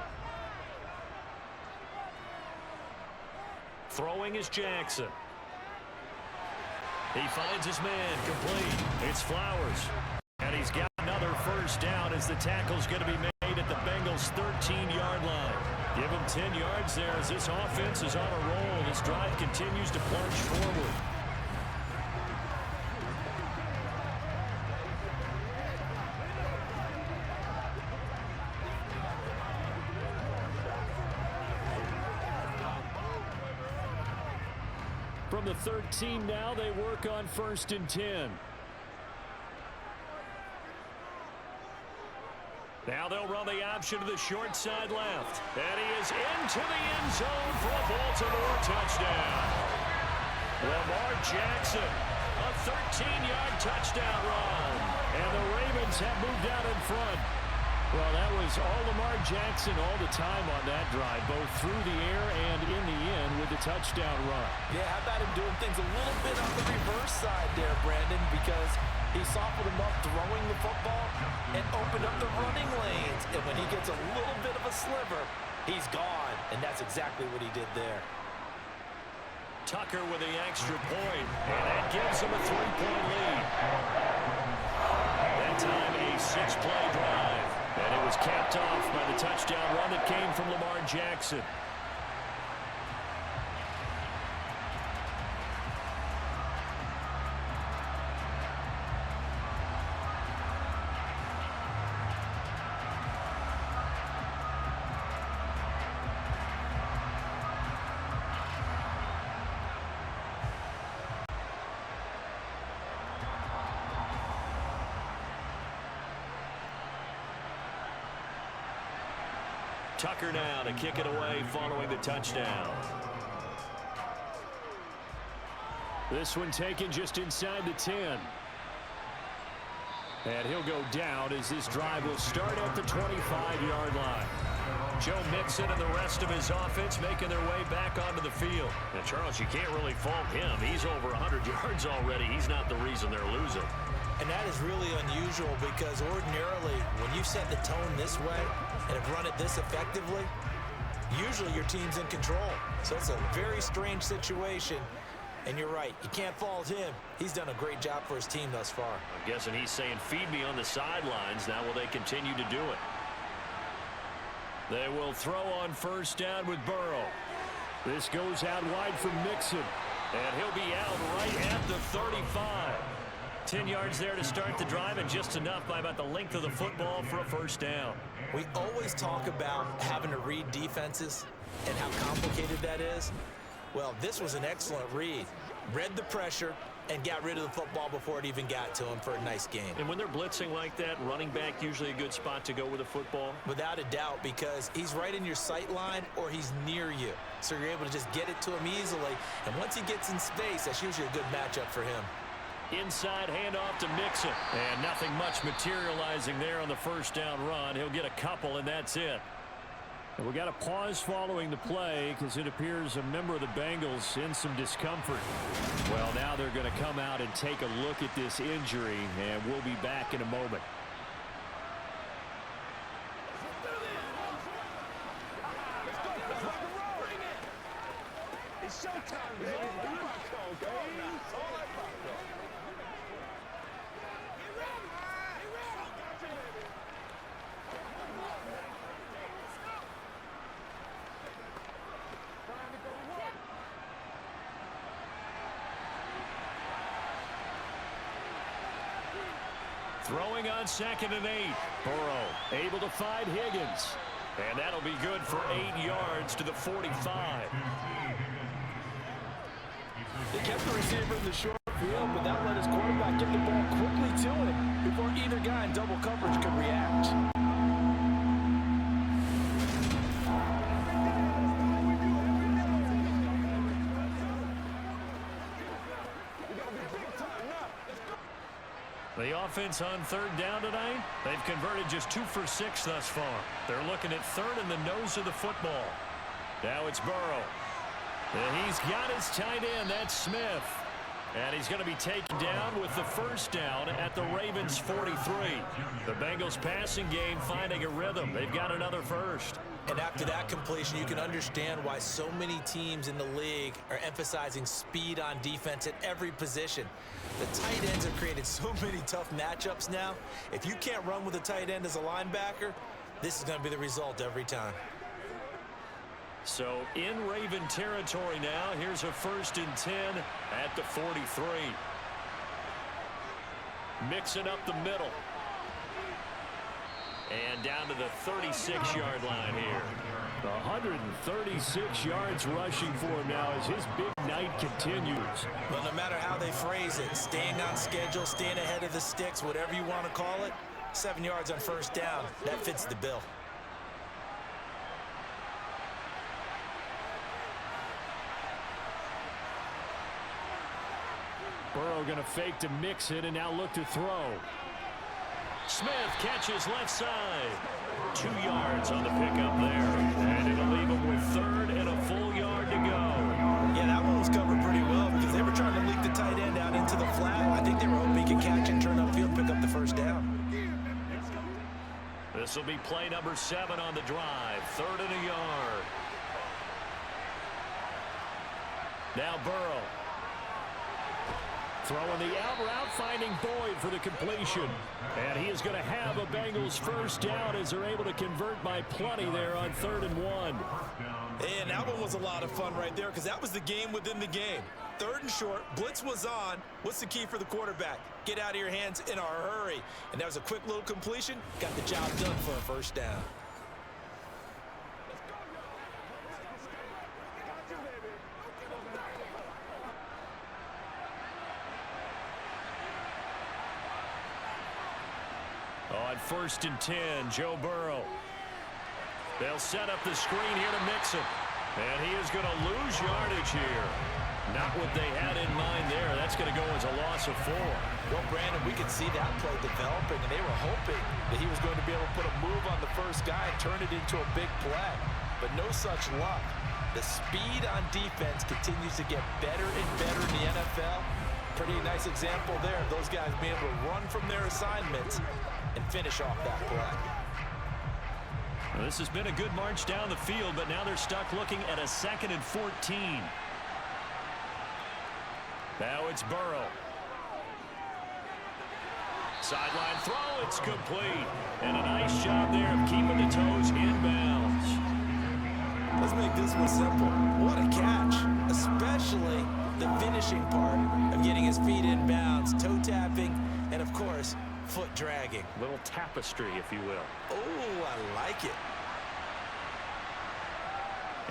Throwing is Jackson. He finds his man complete. It's Flowers. And he's got another 1st down as the tackle's going to be made at the Bengals' 13-yard line. Give him 10 yards there as this offense is on a roll. This drive continues to plunge forward. From the 13 now, they work on 1st and 10. Now they'll run the option to the short side left. And he is into the end zone for a Baltimore touchdown. Lamar Jackson, a 13-yard touchdown run. And the Ravens have moved out in front. Well, that was all Lamar Jackson all the time on that drive, both through the air and in the end with the touchdown run. Yeah, how about him doing things a little bit on the reverse side there, Brandon, because he softened him up throwing the football and opened up the running lanes. And when he gets a little bit of a sliver, he's gone. And that's exactly what he did there. Tucker with the extra point, and that gives him a 3-point lead. That time a 6-play drive. And it was capped off by the touchdown run that came from Lamar Jackson. Tucker now to kick it away following the touchdown. This one taken just inside the 10. And he'll go down as this drive will start at the 25-yard line. Joe Mixon and the rest of his offense making their way back onto the field. And Charles, you can't really fault him. He's over 100 yards already. He's not the reason they're losing. And that is really unusual because ordinarily when you set the tone this way and have run it this effectively, usually your team's in control. So it's a very strange situation. And you're right, you can't fault him. He's done a great job for his team thus far. I'm guessing he's saying, feed me on the sidelines. Now will they continue to do it? They will throw on 1st down with Burrow. This goes out wide for Mixon. And he'll be out right at the 35. 10 yards there to start the drive, and just enough by about the length of the football for a 1st down. We always talk about having to read defenses and how complicated that is. Well, this was an excellent read. Read the pressure and got rid of the football before it even got to him for a nice game. And when they're blitzing like that, running back usually a good spot to go with the football? Without a doubt, because he's right in your sight line or he's near you. So you're able to just get it to him easily. And once he gets in space, that's usually a good matchup for him. Inside handoff to Mixon. And nothing much materializing there on the 1st down run. He'll get a couple, and that's it. And we got a pause following the play because it appears a member of the Bengals in some discomfort. Well, now they're going to come out and take a look at this injury, and we'll be back in a moment. It's showtime, baby. Throwing on 2nd and 8. Burrow able to find Higgins. And that'll be good for 8 yards to the 45. They kept the receiver in the short field, but that let his quarterback get the ball quickly to him before either guy in double coverage could react. The offense on third down tonight, they've converted just 2 for 6 thus far. They're looking at third in the nose of the football. Now it's Burrow. And he's got his tight end. That's Smith. And he's going to be taken down with the first down at the Ravens' 43. The Bengals passing game finding a rhythm. They've got another first. And after that completion, you can understand why so many teams in the league are emphasizing speed on defense at every position. The tight ends have created so many tough matchups now. If you can't run with a tight end as a linebacker, this is going to be the result every time. So in Raven territory now, here's a 1st and 10 at the 43. Mixing up the middle. And down to the 36-yard line here. 136 yards rushing for him now as his big night continues. Well, no matter how they phrase it, staying on schedule, staying ahead of the sticks, whatever you want to call it, 7 yards on first down, that fits the bill. Burrow going to fake to mix it and now look to throw. Smith catches left side. 2 yards on the pickup there. And it'll leave him with third and a full yard to go. Yeah, that one was covered pretty well because they were trying to leak the tight end out into the flat. I think they were hoping he could catch and turn upfield and pick up the first down. This will be play number 7 on the drive. 3rd and a yard. Now Burrow. Throwing the out route, finding Boyd for the completion. And he is going to have a Bengals first down as they're able to convert by plenty there on 3rd and 1. And that one was a lot of fun right there because that was the game within the game. 3rd and short, blitz was on. What's the key for the quarterback? Get out of your hands in a hurry. And that was a quick little completion. Got the job done for a first down. On 1st and 10, Joe Burrow. They'll set up the screen here to mix it. And he is going to lose yardage here. Not what they had in mind there. That's going to go as a loss of 4. Well, Brandon, we could see that play developing, and they were hoping that he was going to be able to put a move on the first guy and turn it into a big play. But no such luck. The speed on defense continues to get better and better in the NFL. Pretty nice example there of those guys being able to run from their assignments and finish off that play. Well, this has been a good march down the field, but now they're stuck looking at a 2nd and 14. Now it's Burrow. Sideline throw, it's complete. And a nice job there of keeping the toes inbounds. Let's make this one simple. What a catch, especially the finishing part of getting his feet in bounds, toe tapping, and of course, foot dragging. Little tapestry, if you will. Oh, I like it.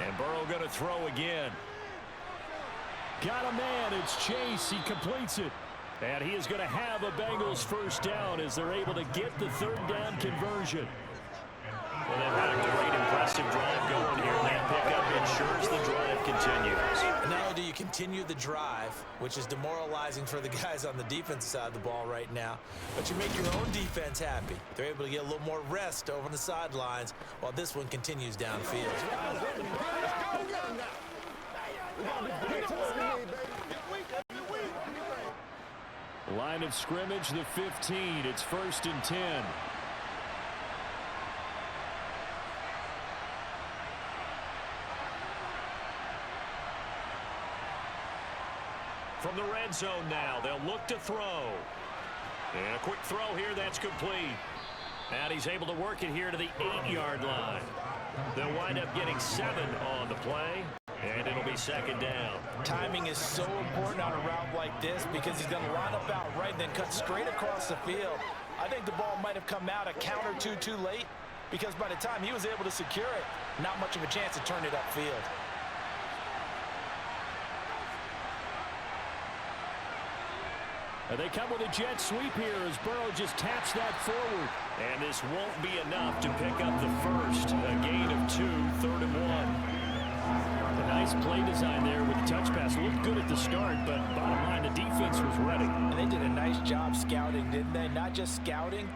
And Burrow going to throw again. Got a man, it's Chase, he completes it. And he is going to have a Bengals first down as they're able to get the 3rd down conversion. Well, they've had a great, impressive drive going here. That pickup ensures the drive continues. Not only do you continue the drive, which is demoralizing for the guys on the defensive side of the ball right now, but you make your own defense happy. They're able to get a little more rest over the sidelines while this one continues downfield. Line of scrimmage, the 15. It's 1st and 10. From the red zone now, they'll look to throw. And a quick throw here, that's complete. And he's able to work it here to the 8-yard line. They'll wind up getting 7 on the play, and it'll be 2nd down. Timing is so important on a route like this because he's going to line up out right and then cut straight across the field. I think the ball might have come out a count or two too late because by the time he was able to secure it, not much of a chance to turn it upfield. And they come with a jet sweep here as Burrow just taps that forward. And this won't be enough to pick up the first. A gain of 2, 3rd and 1. A nice play design there with the touch pass. Looked good at the start, but bottom line, the defense was ready. And they did a nice job scouting, didn't they? Not just scouting,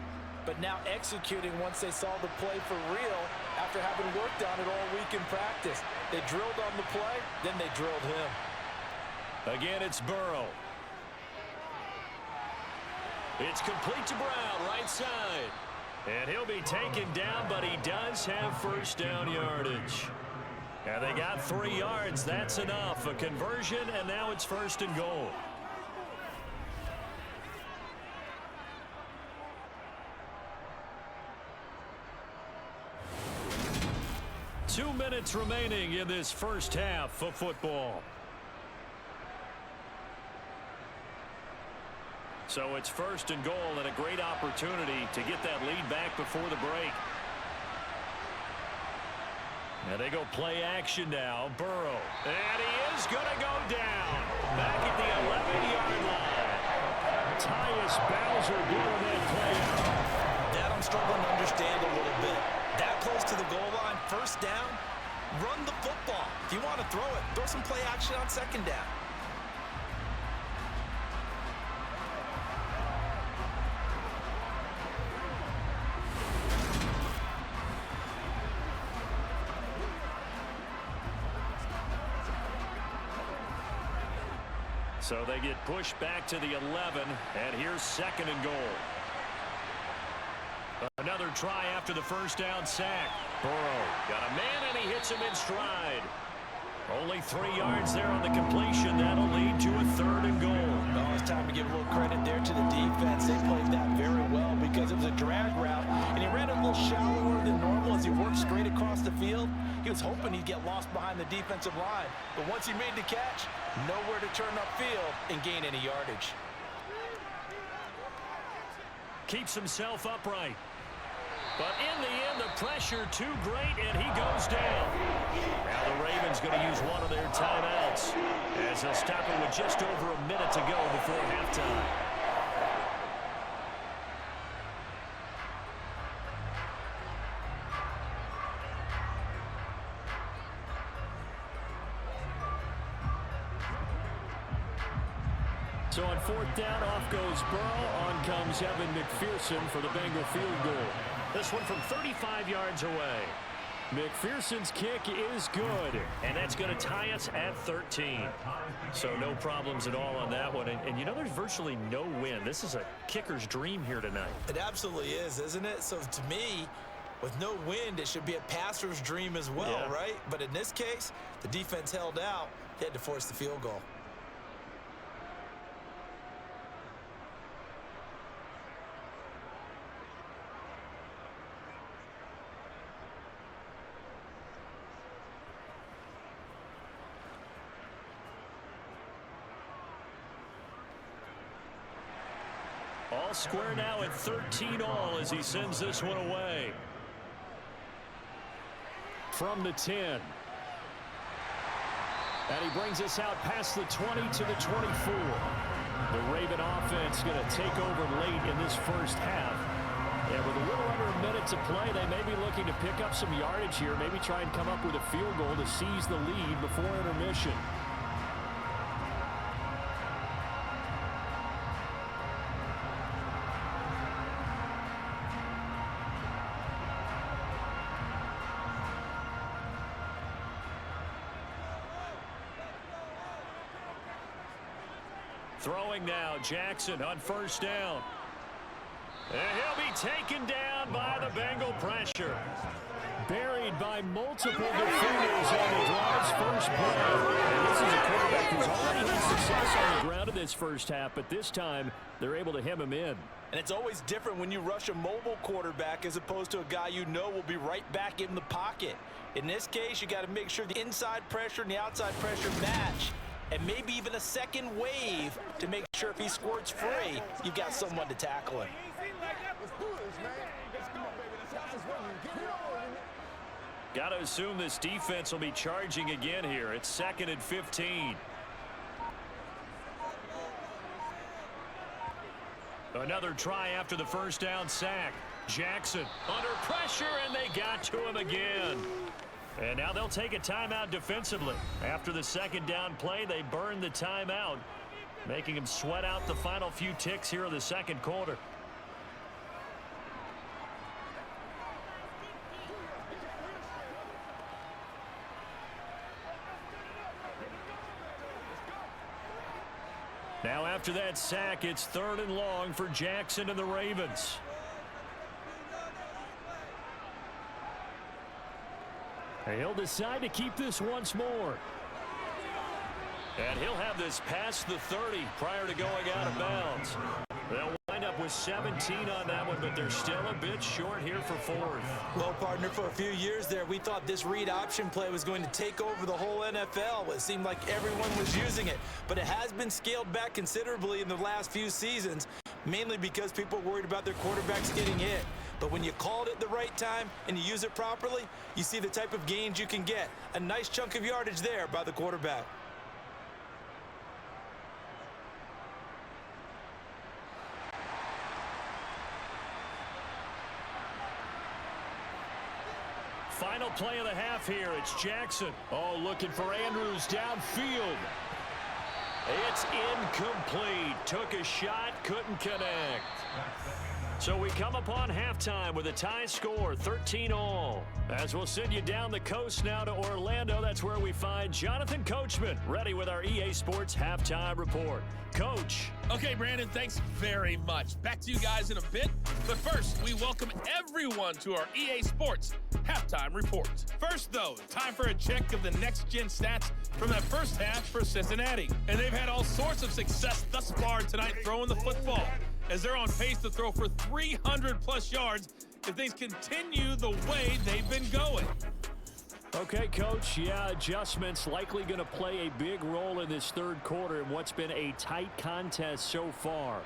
but now executing once they saw the play for real after having worked on it all week in practice. They drilled on the play, then they drilled him. Again, it's Burrow. It's complete to Brown, right side. And he'll be taken down, but he does have first down yardage. And they got 3 yards. That's enough. A conversion, and now it's first and goal. Two minutes remaining in this first half of football. So it's first and goal and a great opportunity to get that lead back before the break. And they go play action now. Burrow. And he is going to go down. Back at the 11-yard line. Tyus Bowser doing that play. That I'm struggling to understand a little bit. That close to the goal line, first down, run the football. If you want to throw it, throw some play action on second down. So they get pushed back to the 11, and here's second and goal. Another try after the first down sack. Burrow got a man, and he hits him in stride. Only 3 yards there on the completion. That'll lead to a third and goal. Oh, it's time to give a little credit there to the defense. They played that very well because it was a drag route, and he ran a little shallower than normal as he worked straight across the field. He was hoping he'd get lost behind the defensive line, but once he made the catch, nowhere to turn upfield and gain any yardage. Keeps himself upright. But in the end, the pressure too great, and he goes down. Now the Ravens going to use one of their timeouts as they'll stop it with just over a minute to go before halftime. So on fourth down, off goes Burrow. On comes Evan McPherson for the Bengal field goal. This one from 35 yards away. McPherson's kick is good, and that's going to tie us at 13. So no problems at all on that one. And you know, there's virtually no wind. This is a kicker's dream here tonight. It absolutely is, isn't it? So to me, with no wind, it should be a passer's dream as well, Yeah. right? But in this case, the defense held out. They had to force the field goal. All square now at 13 all as he sends this one away. From the 10. And he brings us out past the 20 to the 24. The Raven offense going to take over late in this first half. And with a little under a minute to play, they may be looking to pick up some yardage here, maybe try and come up with a field goal to seize the lead before intermission. Throwing now, Jackson on first down. And he'll be taken down by the Bengal pressure. Buried by multiple defenders on the drive's first play. And this is a quarterback who's already had success on the ground in this first half, but this time they're able to hem him in. And it's always different when you rush a mobile quarterback as opposed to a guy you know will be right back in the pocket. In this case, you got to make sure the inside pressure and the outside pressure match. And maybe even a second wave to make sure if he squirts free, you've got someone to tackle him. Got to assume this defense will be charging again here. It's 2nd and 15. Another try after the first down sack. Jackson under pressure, and they got to him again. And now they'll take a timeout defensively. After the second down play, they burn the timeout, making them sweat out the final few ticks here in the second quarter. Now after that sack, it's 3rd and long for Jackson and the Ravens. He'll decide to keep this once more. And he'll have this past the 30 prior to going out of bounds. They'll wind up with 17 on that one, but they're still a bit short here for 4th. Well, partner, for a few years there, we thought this read option play was going to take over the whole NFL. It seemed like everyone was using it, but it has been scaled back considerably in the last few seasons, mainly because people are worried about their quarterbacks getting hit. But when you call it at the right time and you use it properly, you see the type of gains you can get. A nice chunk of yardage there by the quarterback. Final play of the half here. It's Jackson. Oh, looking for Andrews downfield. It's incomplete. Took a shot, couldn't connect. So we come upon halftime with a tie score, 13-all. As we'll send you down the coast now to Orlando, that's where we find Jonathan Coachman, ready with our EA Sports Halftime Report. Coach. Okay, Brandon, thanks very much. Back to you guys in a bit. But first, we welcome everyone to our EA Sports Halftime Report. First, though, time for a check of the next-gen stats from that first half for Cincinnati. And they've had all sorts of success thus far tonight throwing the football, as they're on pace to throw for 300-plus yards if things continue the way they've been going. Okay, Coach, yeah, adjustments likely going to play a big role in this third quarter in what's been a tight contest so far.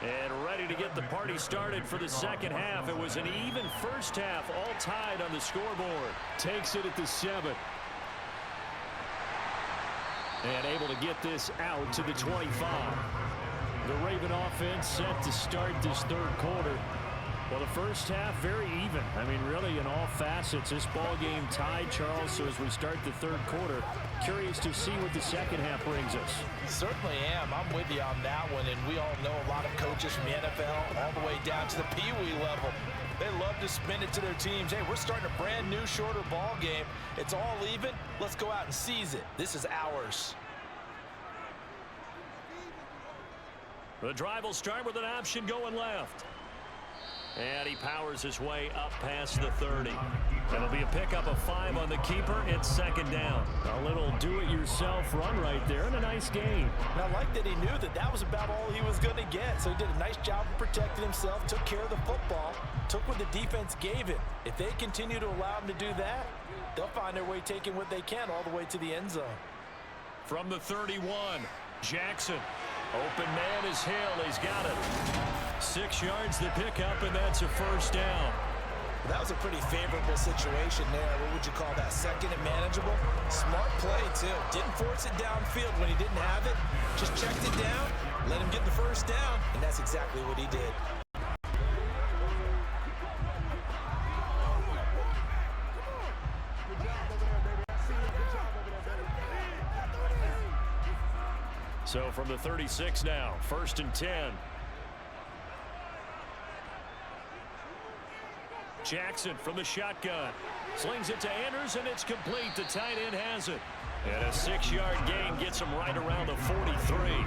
And ready to get the party started for the second half. It was an even first half, all tied on the scoreboard. Takes it at the 7. And able to get this out to the 25. The Raven offense set to start this third quarter. Well, the first half, very even. I mean, really, in all facets, this ball game tied, Charles. So as we start the third quarter, curious to see what the second half brings us. Certainly am. I'm with you on that one. And we all know a lot of coaches from the NFL all the way down to the Pee-wee level. They love to spin it to their teams. Hey, we're starting a brand new, shorter ball game. It's all even. Let's go out and seize it. This is ours. The drive will start with an option going left. And he powers his way up past the 30. It'll be a pickup of 5 on the keeper. It's second down. A little do-it-yourself run right there and a nice gain. And I like that he knew that that was about all he was going to get. So he did a nice job of protecting himself, took care of the football, took what the defense gave him. If they continue to allow him to do that, they'll find their way taking what they can all the way to the end zone. From the 31, Jackson. Open man is Hill. He's got it. 6 yards to pick up, and that's a first down. Well, that was a pretty favorable situation there. What would you call that? Second and manageable? Smart play, too. Didn't force it downfield when he didn't have it. Just checked it down, let him get the first down, and that's exactly what he did. So from the 36 now, 1st and 10. Jackson from the shotgun. Slings it to Anders, and it's complete. The tight end has it. And a 6-yard gain gets him right around the 43.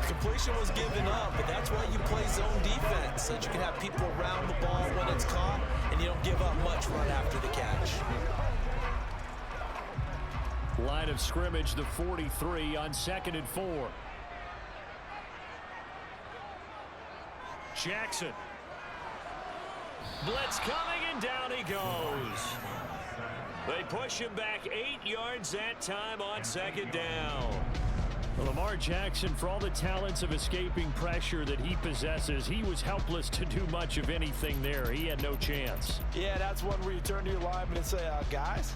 Completion was given up, but that's why you play zone defense, so that you can have people around the ball when it's caught, and you don't give up much run after the catch. Line of scrimmage, the 43 on 2nd and 4. Jackson Blitz coming, and down he goes. They push him back 8 yards that time on second down. Well, Lamar Jackson, for all the talents of escaping pressure that he possesses, he was helpless to do much of anything there. He had no chance. Yeah, that's one where you turn to your lineman and say, guys,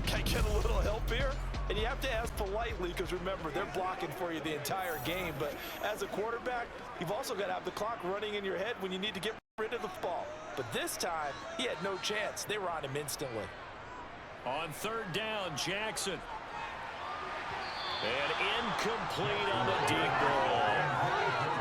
can I get a little help here? And you have to ask politely because, remember, they're blocking for you the entire game. But as a quarterback, you've also got to have the clock running in your head when you need to get rid of the ball. But this time, he had no chance. They were on him instantly. On third down, Jackson. And incomplete on the deep ball.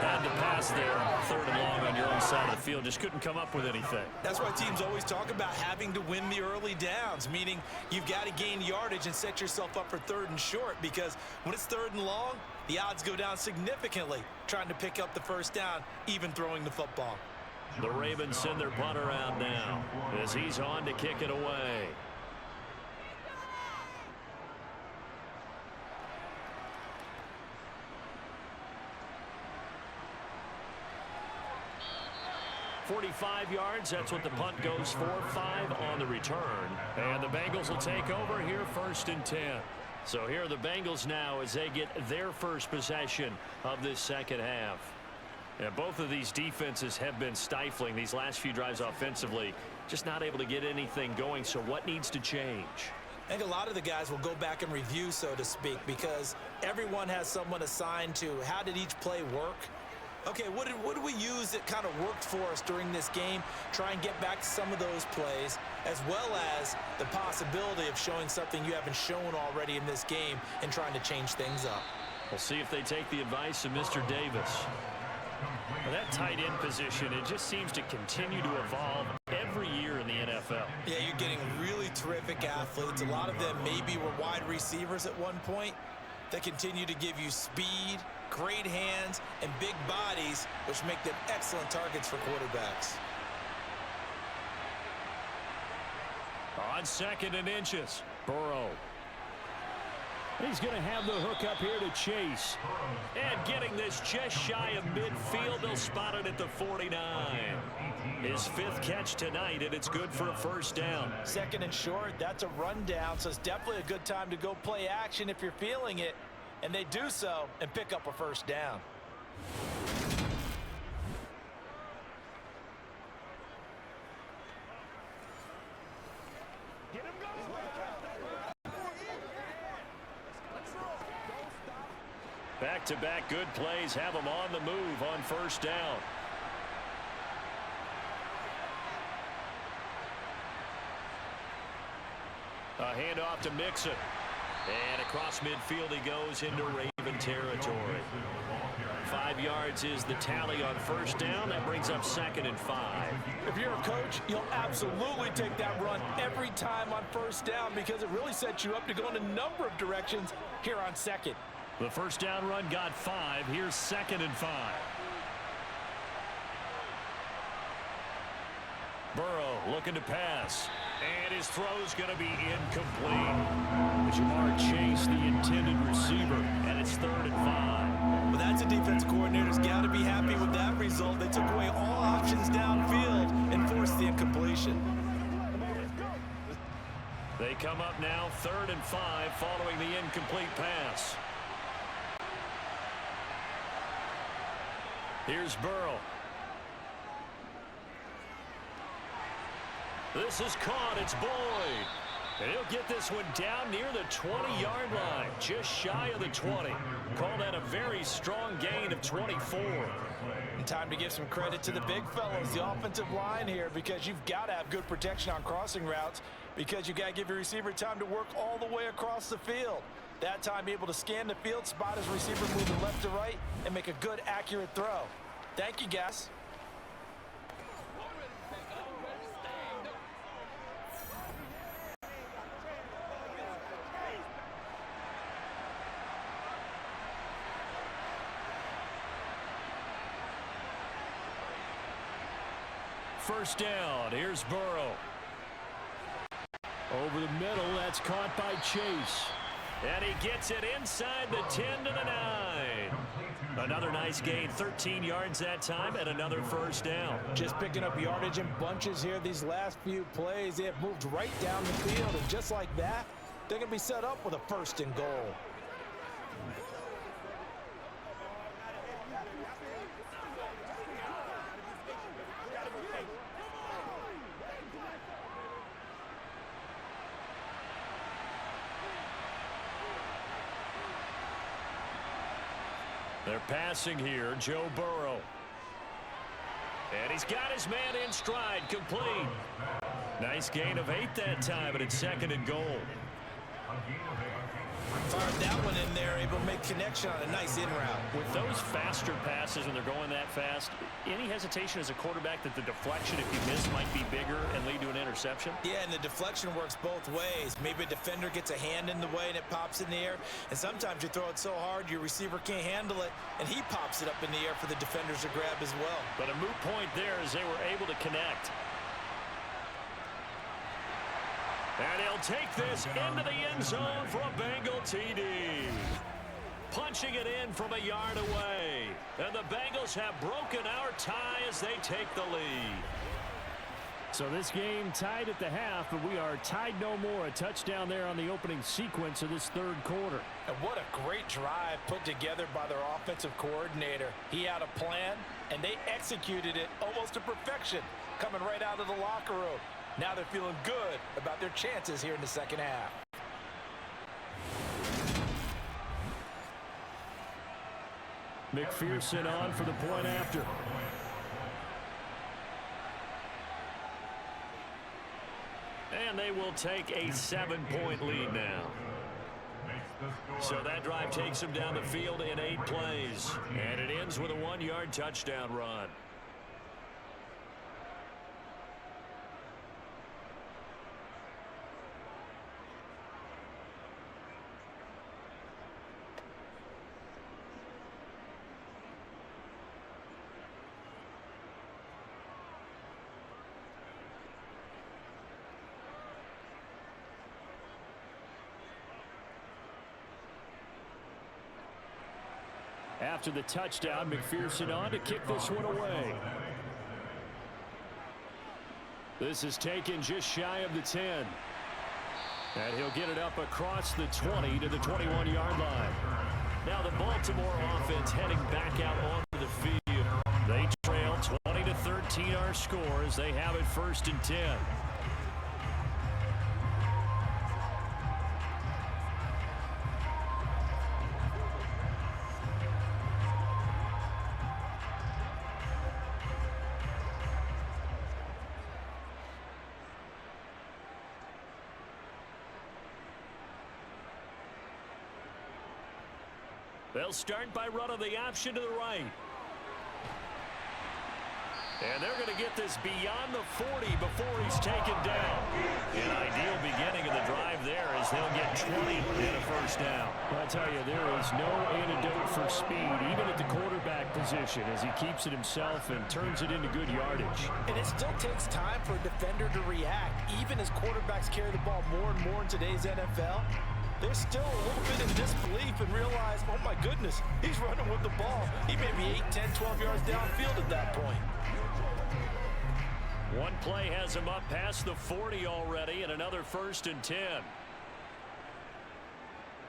Had to pass there. Third and long on your own side of the field. Just couldn't come up with anything. That's why teams always talk about having to win the early downs, meaning you've got to gain yardage and set yourself up for third and short, because when it's third and long, the odds go down significantly trying to pick up the first down, even throwing the football. The Ravens send their punter out now as he's on to kick it away. .45 yards, that's what the punt goes for. 5 on the return. And the Bengals will take over here, 1st and 10. So here are the Bengals now as they get their first possession of this second half. And both of these defenses have been stifling these last few drives offensively. Just not able to get anything going. So what needs to change? I think a lot of the guys will go back and review, so to speak, because everyone has someone assigned to how did each play work. Okay, what did we use that kind of worked for us during this game? Try and get back to some of those plays, as well as the possibility of showing something you haven't shown already in this game and trying to change things up. We'll see if they take the advice of Mr. Davis. Well, that tight end position, it just seems to continue to evolve every year in the NFL. Yeah, you're getting really terrific athletes. A lot of them maybe were wide receivers at one point. They continue to give you speed, great hands, and big bodies, which make them excellent targets for quarterbacks. On 2nd and inches, Burrow. He's going to have the hook up here to Chase. And getting this just shy of midfield, they'll spot it at the 49. His 5th catch tonight, and it's good for a first down. 2nd and short, that's a rundown, so it's definitely a good time to go play action if you're feeling it. And they do so and pick up a first down. Back-to-back good plays have them on the move on first down. A handoff to Mixon. And across midfield he goes into Raven territory. 5 yards is the tally on first down. That brings up 2nd and 5. If you're a coach, you'll absolutely take that run every time on first down because it really sets you up to go in a number of directions here on 2nd. The first down run got 5. Here's 2nd and 5. Burrow looking to pass. And his throw's going to be incomplete. Jamar Chase, the intended receiver, and it's 3rd and 5. Well, that's a defense coordinator's got to be happy with that result. They took away all options downfield and forced the incompletion. They come up now 3rd and 5 following the incomplete pass. Here's Burrow. This is caught. It's Boyd. And he'll get this one down near the 20-yard line, just shy of the 20. Call that a very strong gain of 24. And time to give some credit to the big fellows, the offensive line here, because you've got to have good protection on crossing routes because you've got to give your receiver time to work all the way across the field. That time, be able to scan the field, spot his receiver moving left to right, and make a good, accurate throw. Thank you, guys. First down, here's Burrow. Over the middle, that's caught by Chase. And he gets it inside the 10 to the 9. Another nice gain, 13 yards that time, and another first down. Just picking up yardage in bunches here these last few plays. They have moved right down the field, and just like that, they're going to be set up with a first and goal. They're passing here, Joe Burrow. And he's got his man in stride, complete. Nice gain of 8 that time, but it's second and goal. Fired that one in there, able to make connection on a nice in route. With those faster passes and they're going that fast, any hesitation as a quarterback that the deflection, if you miss, might be bigger and lead to an interception? Yeah, and the deflection works both ways. Maybe a defender gets a hand in the way and it pops in the air, and sometimes you throw it so hard your receiver can't handle it, and he pops it up in the air for the defenders to grab as well. But a moot point there as they were able to connect. And he'll take this into the end zone for a Bengal TD. Punching it in from a yard away. And the Bengals have broken our tie as they take the lead. So this game tied at the half, but we are tied no more. A touchdown there on the opening sequence of this third quarter. And what a great drive put together by their offensive coordinator. He had a plan, and they executed it almost to perfection, coming right out of the locker room. Now they're feeling good about their chances here in the second half. McPherson on for the point after. And they will take a 7-point lead now. So that drive takes them down the field in 8 plays. And it ends with a 1-yard touchdown run. After the touchdown, McPherson on to kick this one away. This is taken just shy of the 10. And he'll get it up across the 20 to the 21-yard line. Now the Baltimore offense heading back out onto the field. They trail 20-13 our score as they have it 1st and 10. They'll start by running the option to the right. And they're going to get this beyond the 40 before he's taken down. An ideal beginning of the drive there as they'll get 20 and a first down. I tell you, there is no antidote for speed, even at the quarterback position, as he keeps it himself and turns it into good yardage. And it still takes time for a defender to react. Even as quarterbacks carry the ball more and more in today's NFL, they're still a little bit in disbelief and realize, oh my goodness, he's running with the ball. He may be 8, 10, 12 yards downfield at that point. One play has him up past the 40 already, and another 1st and 10.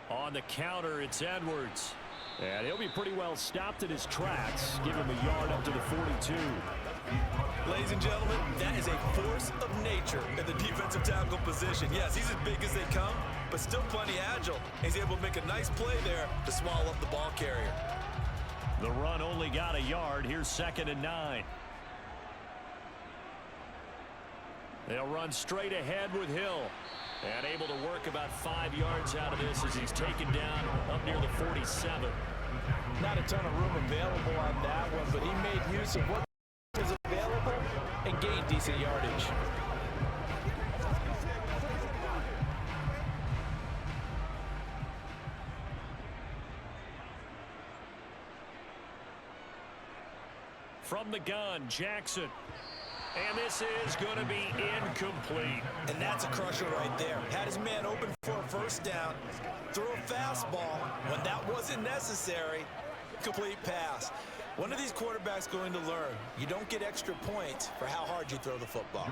On the counter, it's Edwards. And he'll be pretty well stopped in his tracks. Give him a yard up to the 42. Ladies and gentlemen, that is a force of nature in the defensive tackle position. Yes, he's as big as they come, but still plenty agile. He's able to make a nice play there to swallow up the ball carrier. The run only got a yard. Here's 2nd and 9. They'll run straight ahead with Hill. And able to work about 5 yards out of this as he's taken down up near the 47. Not a ton of room available on that one, but he made use of what was available and gained decent yardage. From the gun, Jackson. And this is going to be incomplete. And that's a crusher right there. Had his man open for a first down, threw a fastball when that wasn't necessary. Complete pass. One of these quarterbacks going to learn, you don't get extra points for how hard you throw the football.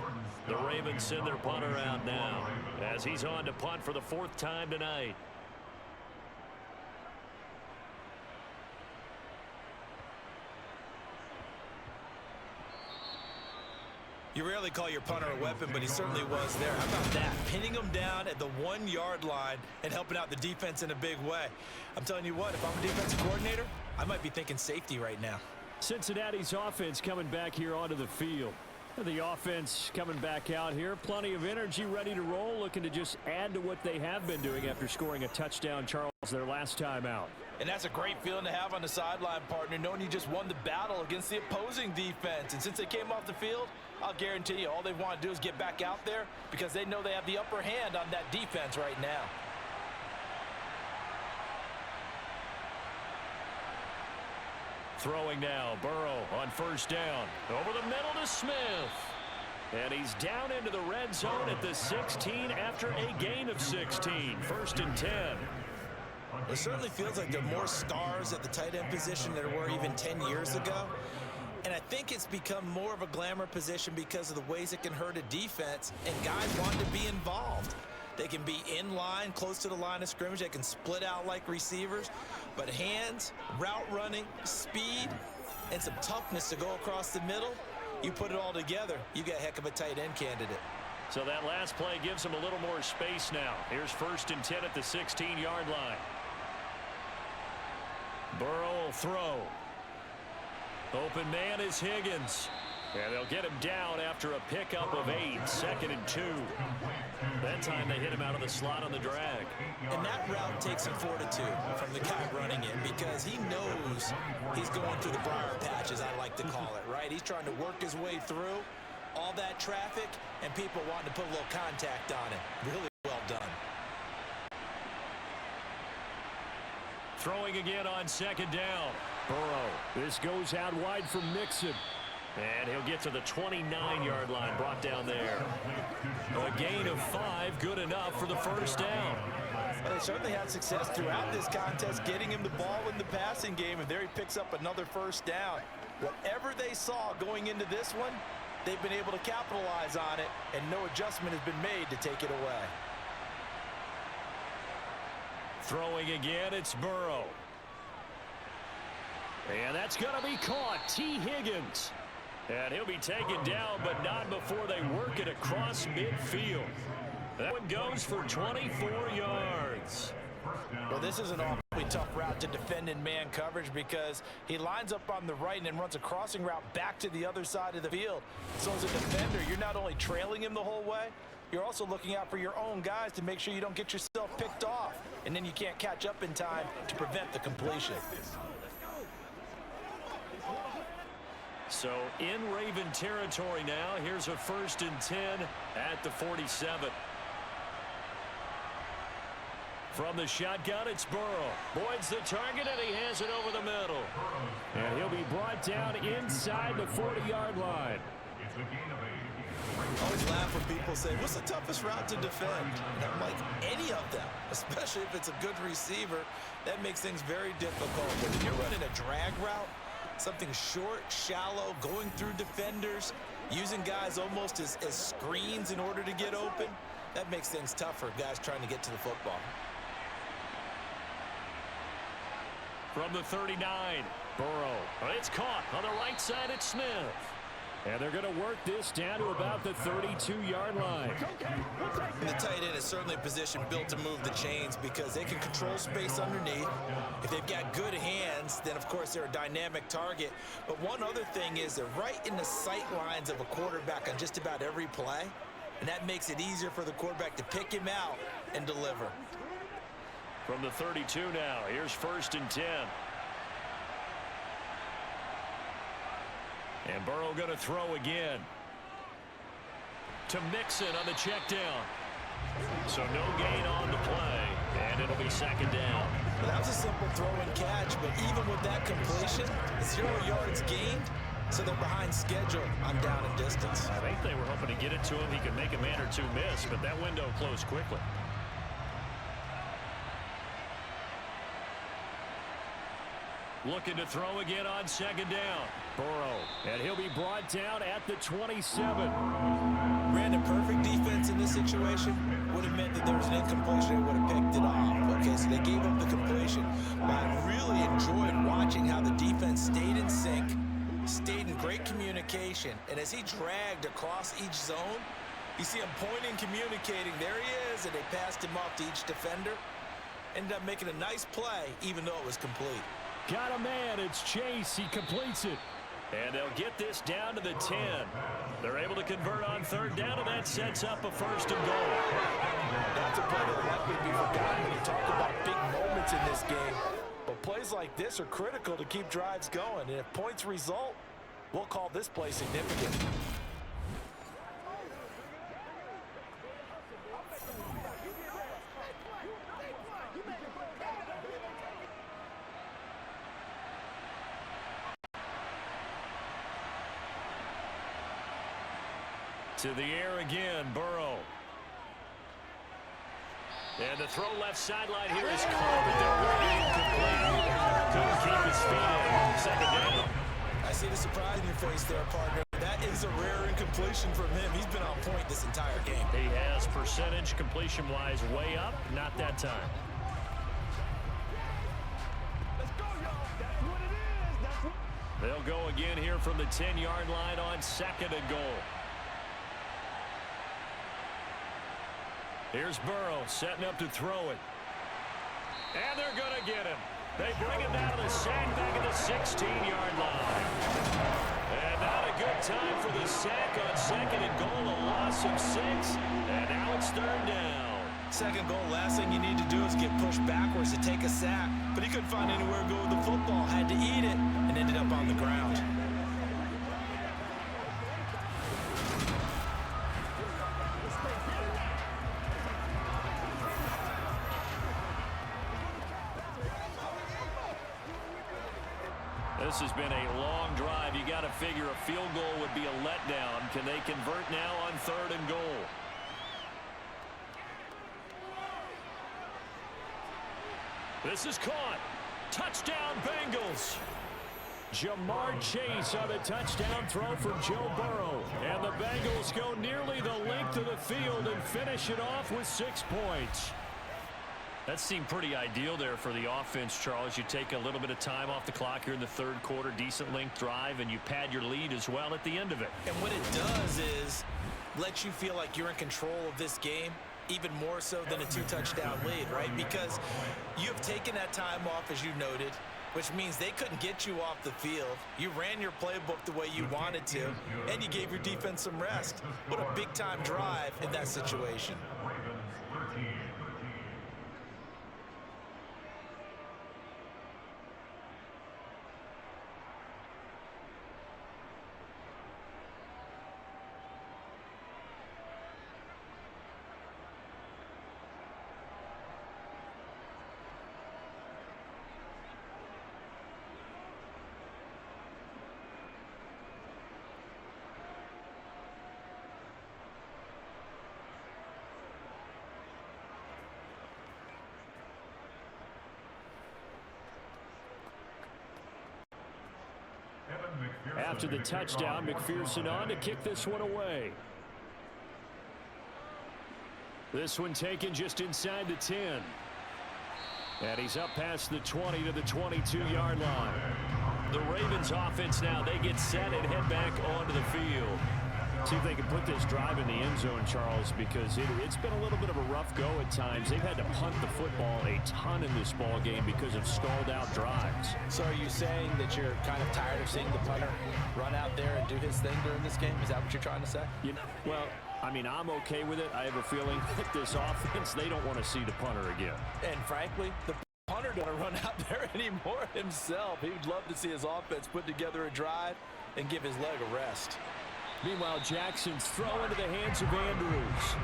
The Ravens send their punter out now as he's on to punt for the 4th time tonight. You rarely call your punter a weapon, but he certainly was there. How about that? Pinning him down at the 1-yard line and helping out the defense in a big way. I'm telling you what, if I'm a defensive coordinator, I might be thinking safety right now. Cincinnati's offense coming back here onto the field. The offense coming back out here. Plenty of energy, ready to roll, looking to just add to what they have been doing after scoring a touchdown, Charles, their last time out. And that's a great feeling to have on the sideline, partner, knowing you just won the battle against the opposing defense. And since they came off the field, I'll guarantee you all they want to do is get back out there because they know they have the upper hand on that defense right now. Throwing now, Burrow on first down. Over the middle to Smith. And he's down into the red zone at the 16 after a gain of 16. 1st and 10. It certainly feels like there are more stars at the tight end position than there were even 10 years ago. And I think it's become more of a glamour position because of the ways it can hurt a defense, and guys want to be involved. They can be in line, close to the line of scrimmage. They can split out like receivers. But hands, route running, speed, and some toughness to go across the middle, you put it all together, you got a heck of a tight end candidate. So that last play gives him a little more space now. Here's 1st and 10 at the 16-yard line. Burrow will throw. Open man is Higgins. And they'll get him down after a pickup of 8. 2nd and 2. That time they hit him out of the slot on the drag. And that route takes some fortitude from the guy running it because he knows he's going through the briar patches, I like to call it, right? He's trying to work his way through all that traffic and people wanting to put a little contact on it. Really well done. Throwing again on 2nd down. Burrow. This goes out wide for Mixon. And he'll get to the 29-yard line, brought down there. A gain of 5, good enough for the 1st down. Well, they certainly had success throughout this contest, getting him the ball in the passing game, and there he picks up another 1st down. Whatever they saw going into this one, they've been able to capitalize on it, and no adjustment has been made to take it away. Throwing again, it's Burrow. And that's going to be caught. T. Higgins. And he'll be taken down, but not before they work it across midfield. That one goes for 24 yards. Well, this is an awfully tough route to defend in man coverage because he lines up on the right and then runs a crossing route back to the other side of the field. So as a defender, you're not only trailing him the whole way, you're also looking out for your own guys to make sure you don't get yourself picked off, and then you can't catch up in time to prevent the completion. So in Raven territory now. Here's a 1st and 10 at the 47. From the shotgun, it's Burrow. Boyd's the target, and he has it over the middle. And he'll be brought down inside the 40-yard line. I always laugh when people say, what's the toughest route to defend? And I'm like, any of them, especially if it's a good receiver. That makes things very difficult. But when you're running a drag route, something short, shallow, going through defenders, using guys almost as screens in order to get open, that makes things tougher, guys trying to get to the football. From the 39, Burrow. It's caught on the right side at Smith. And they're going to work this down to about the 32-yard line. And the tight end is certainly a position built to move the chains because they can control space underneath. If they've got good hands, then, of course, they're a dynamic target. But one other thing is they're right in the sight lines of a quarterback on just about every play. And that makes it easier for the quarterback to pick him out and deliver. From the 32 now, here's 1st and 10. And Burrow going to throw again. To Mixon on the check down. So no gain on the play, and it'll be 2nd down. Well, that was a simple throw and catch, but even with that completion, 0 yards gained, so they're behind schedule on down and distance. I think they were hoping to get it to him. He could make a man or two miss, but that window closed quickly. Looking to throw again on second down. Burrow, and he'll be brought down at the 27. Ran a perfect defense in this situation. Would have meant that there was an incompletion. They would have picked it off. Okay, so they gave up the completion. But I really enjoyed watching how the defense stayed in sync, stayed in great communication. And as he dragged across each zone, you see him pointing, communicating. There he is, and they passed him off to each defender. Ended up making a nice play, even though it was complete. Got a man. It's Chase. He completes it. And they'll get this down to the 10. They're able to convert on third down, and that sets up a first and goal. That's a play that likely to be forgotten when you talk about big moments in this game. But plays like this are critical to keep drives going. And if points result, we'll call this play significant. To the air again, Burrow. And the throw left sideline here is caught, but they're really incomplete. Couldn't keep his feet in. Second down. I see the surprise in your face there, partner. That is a rare incompletion from him. He's been on point this entire game. He has percentage completion-wise way up. Not that time. Let's go, y'all. That's what it is. They'll go again here from the 10-yard line on second and goal. Here's Burrow setting up to throw it. And they're going to get him. They bring him down to the sack back at the 16-yard line. And not a good time for the sack on second and goal. A loss of 6. And now it's third down. Second goal, last thing you need to do is get pushed backwards to take a sack. But he couldn't find anywhere to go with the football. Had to eat it and ended up on the ground. This has been a long drive. You got to figure a field goal would be a letdown. Can they convert now on third and goal? This is caught. Touchdown, Bengals. Jamar Chase on the touchdown throw from Joe Burrow. And the Bengals go nearly the length of the field and finish it off with 6 points. That seemed pretty ideal there for the offense, Charles. You take a little bit of time off the clock here in the third quarter, decent length drive, and you pad your lead as well at the end of it. And what it does is let you feel like you're in control of this game, even more so than a 2-touchdown lead, right? Because you have taken that time off, as you noted, which means they couldn't get you off the field. You ran your playbook the way you wanted to, and you gave your defense some rest. What a big-time drive in that situation. After the touchdown, McPherson on to kick this one away. This one taken just inside the 10. And he's up past the 20 to the 22-yard line. The Ravens offense now, they get set and head back onto the field. See if they can put this drive in the end zone, Charles, because it's been a little bit of a rough go at times. They've had to punt the football a ton in this ball game because of stalled-out drives. So are you saying that you're kind of tired of seeing the punter run out there and do his thing during this game? Is that what you're trying to say? Well, I mean, I'm okay with it. I have a feeling that this offense, they don't want to see the punter again. And frankly, the punter doesn't run out there anymore himself. He'd love to see his offense put together a drive and give his leg a rest. Meanwhile, Jackson's throw into the hands of Andrews.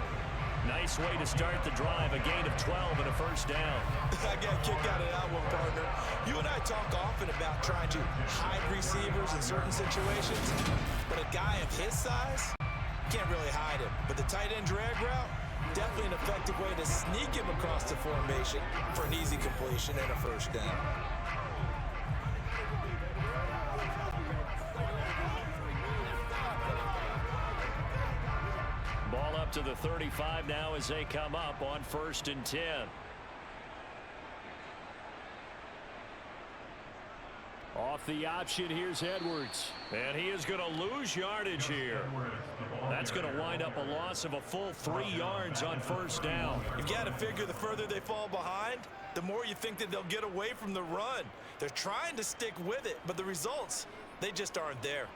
Nice way to start the drive, a gain of 12 and a first down. I got a kick out of that one, partner. You and I talk often about trying to hide receivers in certain situations, but a guy of his size can't really hide him. But the tight end drag route, definitely an effective way to sneak him across the formation for an easy completion and a first down. Ball up to the 35 now as they come up on 1st and 10. Off the option, here's Edwards. And he is going to lose yardage here. That's going to wind up a loss of a full 3 yards on first down. You've got to figure the further they fall behind, the more you think that they'll get away from the run. They're trying to stick with it, but the results, they just aren't there.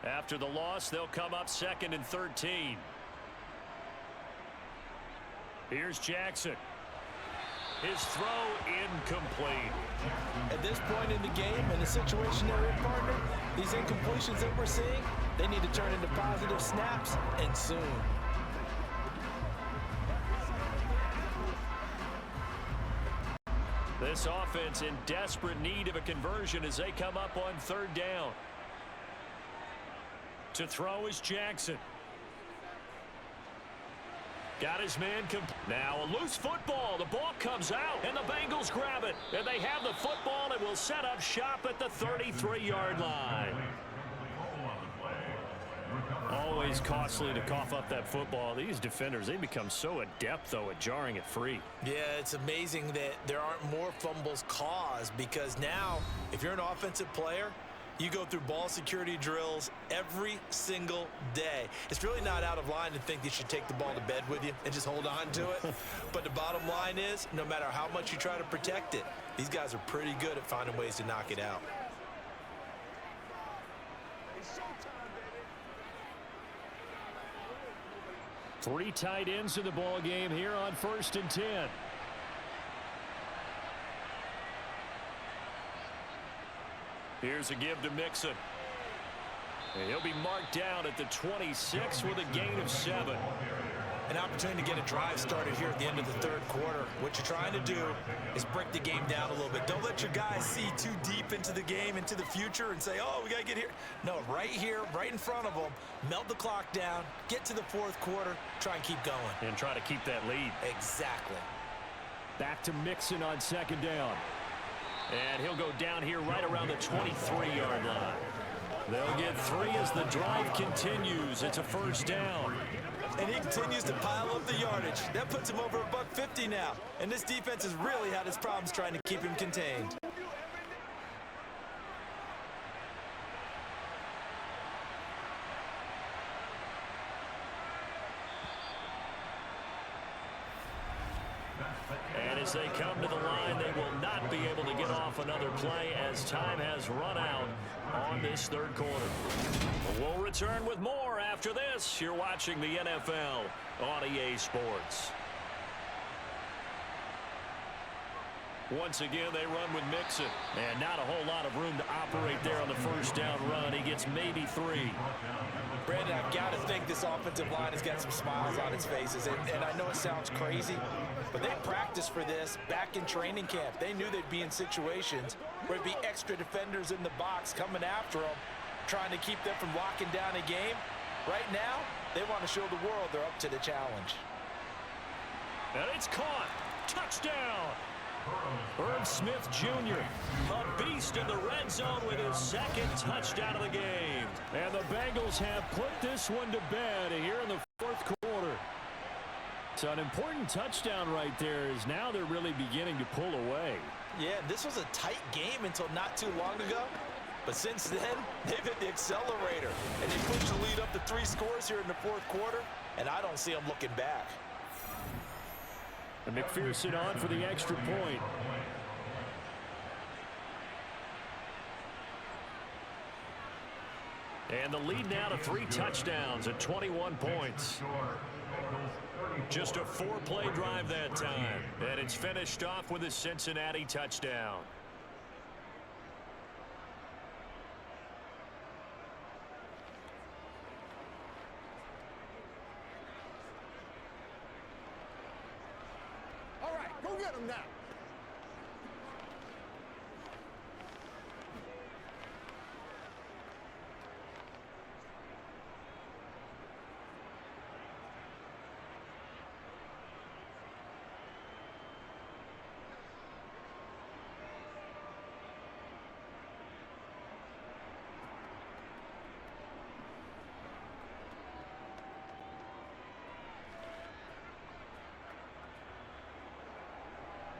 After the loss, they'll come up 2nd and 13. Here's Jackson. His throw incomplete. At this point in the game, in the situation they're in, partner, these incompletions that we're seeing, they need to turn into positive snaps, and soon. This offense in desperate need of a conversion as they come up on 3rd down. To throw is Jackson. Got his man now a loose football. The ball comes out, and the Bengals grab it. And they have the football and will set up shop at the 33-yard line. Always costly to cough up that football. These defenders, they become so adept, though, at jarring it free. Yeah, it's amazing that there aren't more fumbles caused, because now, if you're an offensive player, you go through ball security drills every single day. It's really not out of line to think you should take the ball to bed with you and just hold on to it. But the bottom line is, no matter how much you try to protect it, these guys are pretty good at finding ways to knock it out. Three tight ends in the ball game here on 1st and 10. Here's a give to Mixon. And he'll be marked down at the 26 with a gain of 7. An opportunity to get a drive started here at the end of the 3rd quarter. What you're trying to do is break the game down a little bit. Don't let your guys see too deep into the game, into the future, and say, oh, we got to get here. No, right here, right in front of them, melt the clock down, get to the 4th quarter, try and keep going. And try to keep that lead. Exactly. Back to Mixon on 2nd down. And he'll go down here right around the 23-yard line. They'll get 3 as the drive continues. It's a first down. And he continues to pile up the yardage. That puts him over $150 now. And this defense has really had its problems trying to keep him contained. And as they come to the line, they will not be able to get off another play as time has run out on this 3rd quarter. We'll return with more after this. You're watching the NFL on EA Sports. Once again, they run with Mixon. And not a whole lot of room to operate there on the first down run. He gets maybe 3. Brandon, I've got to think this offensive line has got some smiles on its faces. And I know it sounds crazy, but they practiced for this back in training camp. They knew they'd be in situations where there'd be extra defenders in the box coming after them, trying to keep them from locking down a game. Right now, they want to show the world they're up to the challenge. And it's caught. Touchdown. Irv Smith Jr., a beast in the red zone with his 2nd touchdown of the game. And the Bengals have put this one to bed here in the 4th quarter. So an important touchdown right there is now they're really beginning to pull away. Yeah, this was a tight game until not too long ago. But since then, they've hit the accelerator. And they pushed the lead up to 3 scores here in the 4th quarter. And I don't see them looking back. And McPherson on for the extra point. And the lead now to 3 touchdowns at 21 points. Just a 4-play drive that time. And it's finished off with a Cincinnati touchdown. All right, go get him now.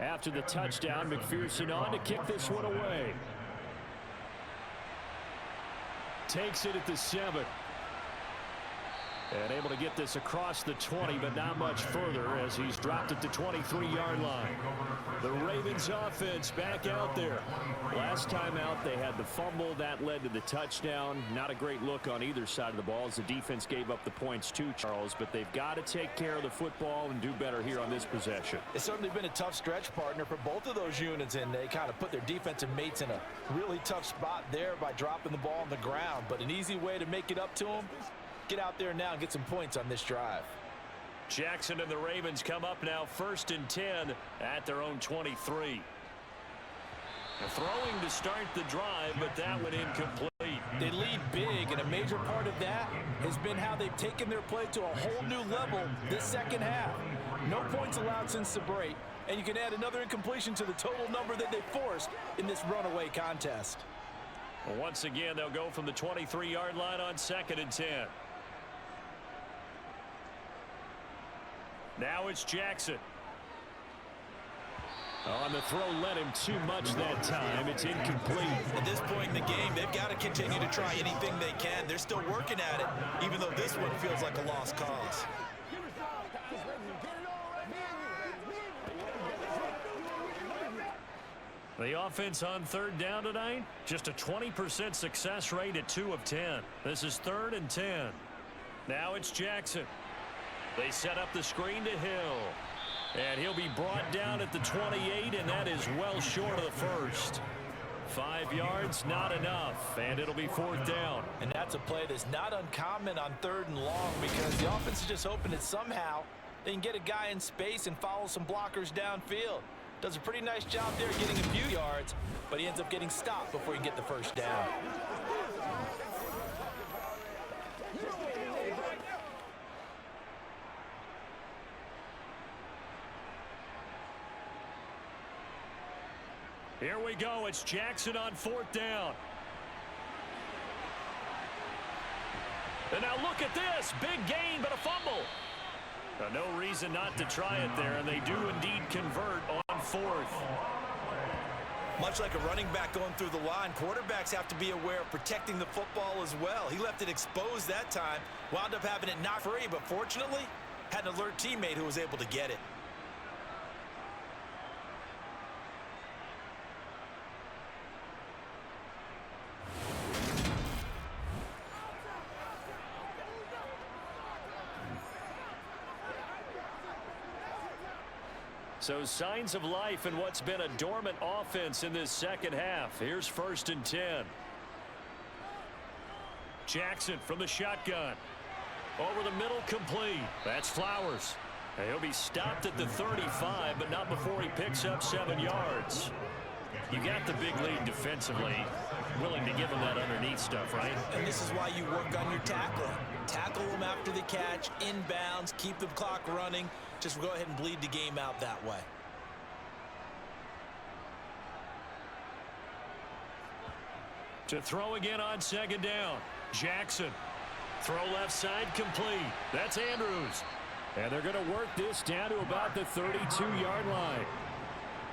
After the touchdown, McPherson on to kick this one away. Takes it at the 7. And able to get this across the 20, but not much further as he's dropped it to 23-yard line. The Ravens offense back out there. Last time out, they had the fumble. That led to the touchdown. Not a great look on either side of the ball as the defense gave up the points to Charles, but they've got to take care of the football and do better here on this possession. It's certainly been a tough stretch, partner, for both of those units, and they kind of put their defensive mates in a really tough spot there by dropping the ball on the ground. But an easy way to make it up to them, get out there now and get some points on this drive. Jackson and the Ravens come up now 1st and 10 at their own 23. Throwing to start the drive, but that one incomplete. They lead big, and a major part of that has been how they've taken their play to a whole new level this second half. No points allowed since the break, and you can add another incompletion to the total number that they forced in this runaway contest. Well, once again, they'll go from the 23-yard line on 2nd and 10. Now it's Jackson. On the throw, led him too much that time. It's incomplete. At this point in the game, they've got to continue to try anything they can. They're still working at it, even though this one feels like a lost cause. The offense on 3rd down tonight, just a 20% success rate at 2 of 10. This is 3rd and 10. Now it's Jackson. They set up the screen to Hill. And he'll be brought down at the 28, and that is well short of the first. 5 yards, not enough, and it'll be 4th down. And that's a play that's not uncommon on 3rd and long because the offense is just hoping that somehow they can get a guy in space and follow some blockers downfield. Does a pretty nice job there getting a few yards, but he ends up getting stopped before he can get the first down. Here we go. It's Jackson on 4th down. And now look at this. Big gain, but a fumble. No reason not to try it there, and they do indeed convert on 4th. Much like a running back going through the line, quarterbacks have to be aware of protecting the football as well. He left it exposed that time, wound up having it not free, but fortunately had an alert teammate who was able to get it. So signs of life in what's been a dormant offense in this second half. Here's 1st and 10. Jackson from the shotgun. Over the middle, complete. That's Flowers. And he'll be stopped at the 35, but not before he picks up 7 yards. You got the big lead defensively. Willing to give him that underneath stuff, right? And this is why you work on your tackling. Tackle them after the catch, inbounds, keep the clock running. Just go ahead and bleed the game out that way. To throw again on 2nd down. Jackson. Throw left side, complete. That's Andrews. And they're going to work this down to about the 32-yard line.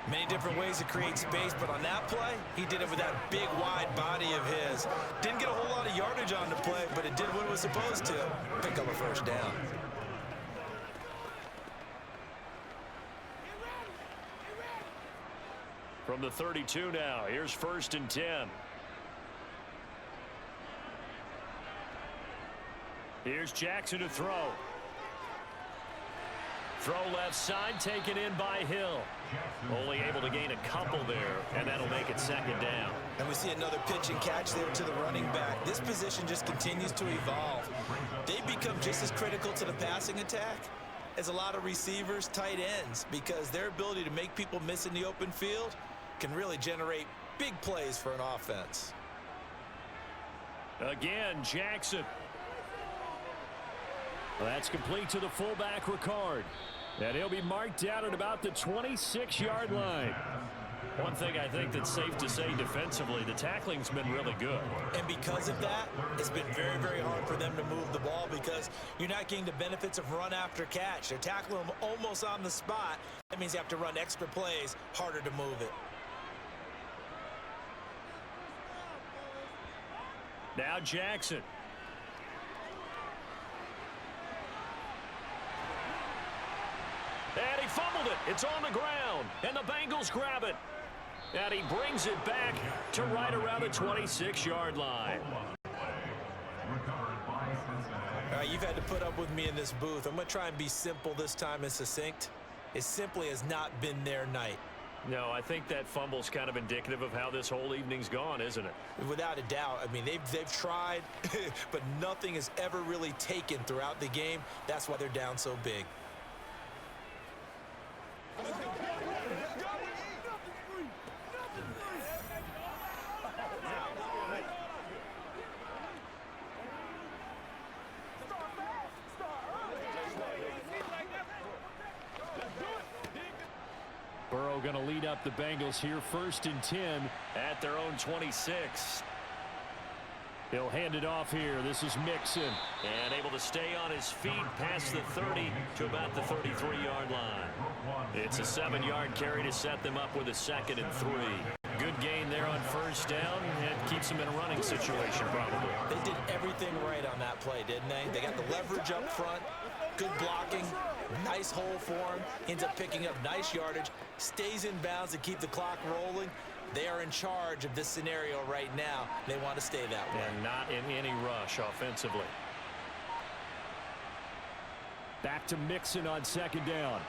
Many different ways to create space, but on that play, he did it with that big, wide body of his. Didn't get a whole lot of yardage on the play, but it did what it was supposed to. Pick up a first down. From the 32 now, here's 1st and 10. Here's Jackson to throw. Throw left side, taken in by Hill. Only able to gain a couple there, and that'll make it second down. And we see another pitch and catch there to the running back. This position just continues to evolve. They become just as critical to the passing attack as a lot of receivers, tight ends, because their ability to make people miss in the open field can really generate big plays for an offense. Again, Jackson. Well, that's complete to the fullback, Ricard. And he'll be marked out at about the 26-yard line. One thing I think that's safe to say defensively, the tackling's been really good. And because of that, it's been very, very hard for them to move the ball because you're not getting the benefits of run after catch. They're tackling them almost on the spot. That means you have to run extra plays, harder to move it. Now Jackson. And he fumbled it. It's on the ground. And the Bengals grab it. And he brings it back to right around the 26-yard line. All right, you've had to put up with me in this booth. I'm going to try and be simple this time and succinct. It simply has not been their night. No, I think that fumble's kind of indicative of how this whole evening's gone, isn't it? Without a doubt. I mean, they've tried, but nothing is ever really taken throughout the game. That's why they're down so big. Burrow going to lead up the Bengals here, 1st and 10 at their own 26. He'll hand it off here. This is Mixon. And able to stay on his feet past the 30 to about the 33-yard line. It's a 7-yard carry to set them up with a 2nd and 3. Good gain there on 1st down. It keeps them in a running situation probably. They did everything right on that play, didn't they? They got the leverage up front, good blocking, nice hole for him, ends up picking up nice yardage, stays in bounds to keep the clock rolling. They are in charge of this scenario right now. They want to stay that way. And not in any rush offensively. Back to Mixon on 2nd down.